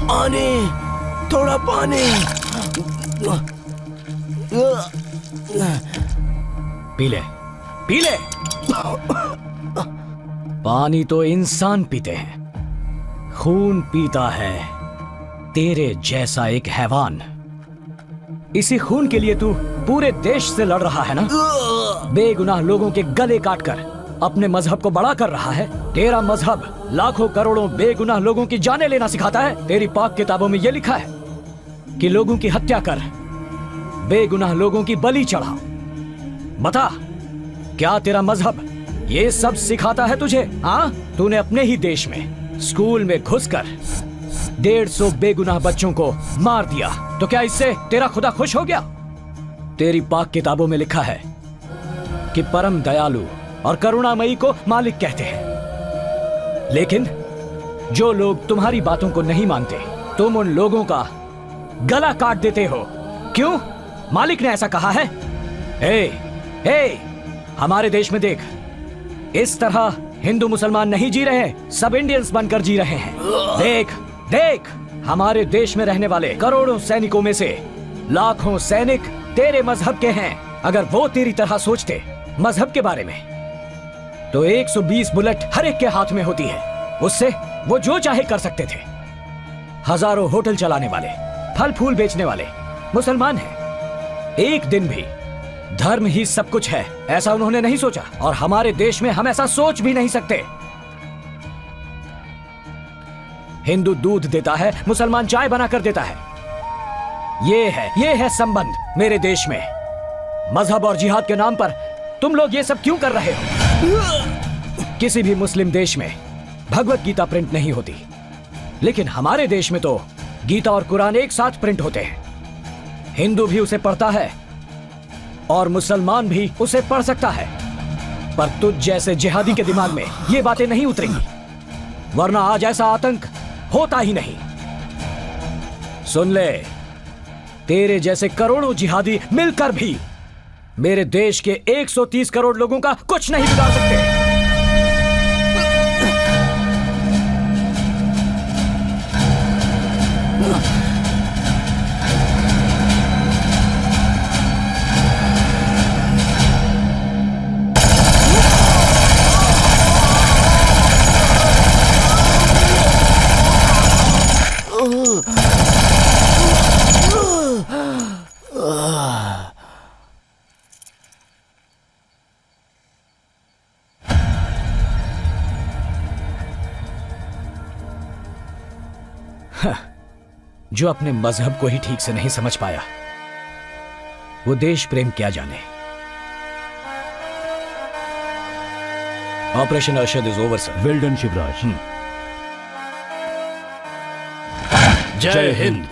पानी, थोड़ा पानी। पी ले, पी ले। पानी तो इंसान पीते हैं, खून पीता है तेरे जैसा एक हैवान। इसी खून के लिए तू पूरे देश से लड़ रहा है ना? बेगुनाह लोगों के गले काटकर अपने मजहब को बड़ा कर रहा है। तेरा मजहब लाखों करोड़ों बेगुनाह लोगों की जानें लेना सिखाता है। तेरी पाक किताबों में यह लिखा है कि लोगों की हत्या कर, बेगुनाह लोगों की बलि चढ़ा। बता, क्या तेरा मजहब ये सब सिखाता है तुझे? हाँ, तूने अपने ही देश में स्कूल में घुसकर 150 बेगुनाह बच्चों को मार दिया, तो क्या इससे तेरा खुदा खुश हो गया? तेरी पाक किताबों में लिखा है कि परम दयालु और करुणामयी को मालिक कहते हैं। लेकिन जो लोग तुम्हारी बातों को नहीं मानते, तुम उन लोगों का गला काट देते हो। क्यों? मालिक ने ऐसा कहा है। हमारे देश में देख, इस तरह हिंदू मुसलमान नहीं जी रहे, सब इंडियंस बनकर जी रहे हैं। देख देख, हमारे देश में रहने वाले करोड़ों सैनिकों में से लाखों सैनिक तेरे मजहब के हैं। अगर वो तेरी तरह सोचते मजहब के बारे में, तो 120 बुलेट हर एक के हाथ में होती है। उससे वो जो चाहे कर सकते थे। हजारों होटल चलाने वाले, फल फूल बेचने वाले मुसलमान हैं। एक दिन भी धर्म ही सब कुछ है ऐसा उन्होंने नहीं सोचा, और हमारे देश में हम ऐसा सोच भी नहीं सकते। हिंदू दूध देता है, मुसलमान चाय बनाकर देता है। ये है संबंध मेरे देश में। मजहब और जिहाद के नाम पर तुम लोग ये सब क्यों कर रहे हो? किसी भी मुस्लिम देश में भगवत गीता प्रिंट नहीं होती, लेकिन हमारे देश में तो गीता और कुरान एक साथ प्रिंट होते हैं। हिंदू भी उसे पढ़ता है और मुसलमान भी उसे पढ़ सकता है, पर तुझ जैसे जिहादी के दिमाग में ये बातें नहीं उतरेंगी, वरना आज ऐसा आतंक होता ही नहीं। सुन ले, तेरे जैसे करोड़ों जिहादी मिलकर भी मेरे देश के 130 करोड़ लोगों का कुछ नहीं बिगाड़ सकते। जो अपने मजहब को ही ठीक से नहीं समझ पाया, वो देश प्रेम क्या जाने। Operation Arshad is over sir. Well done Shivraj. जय हिंद।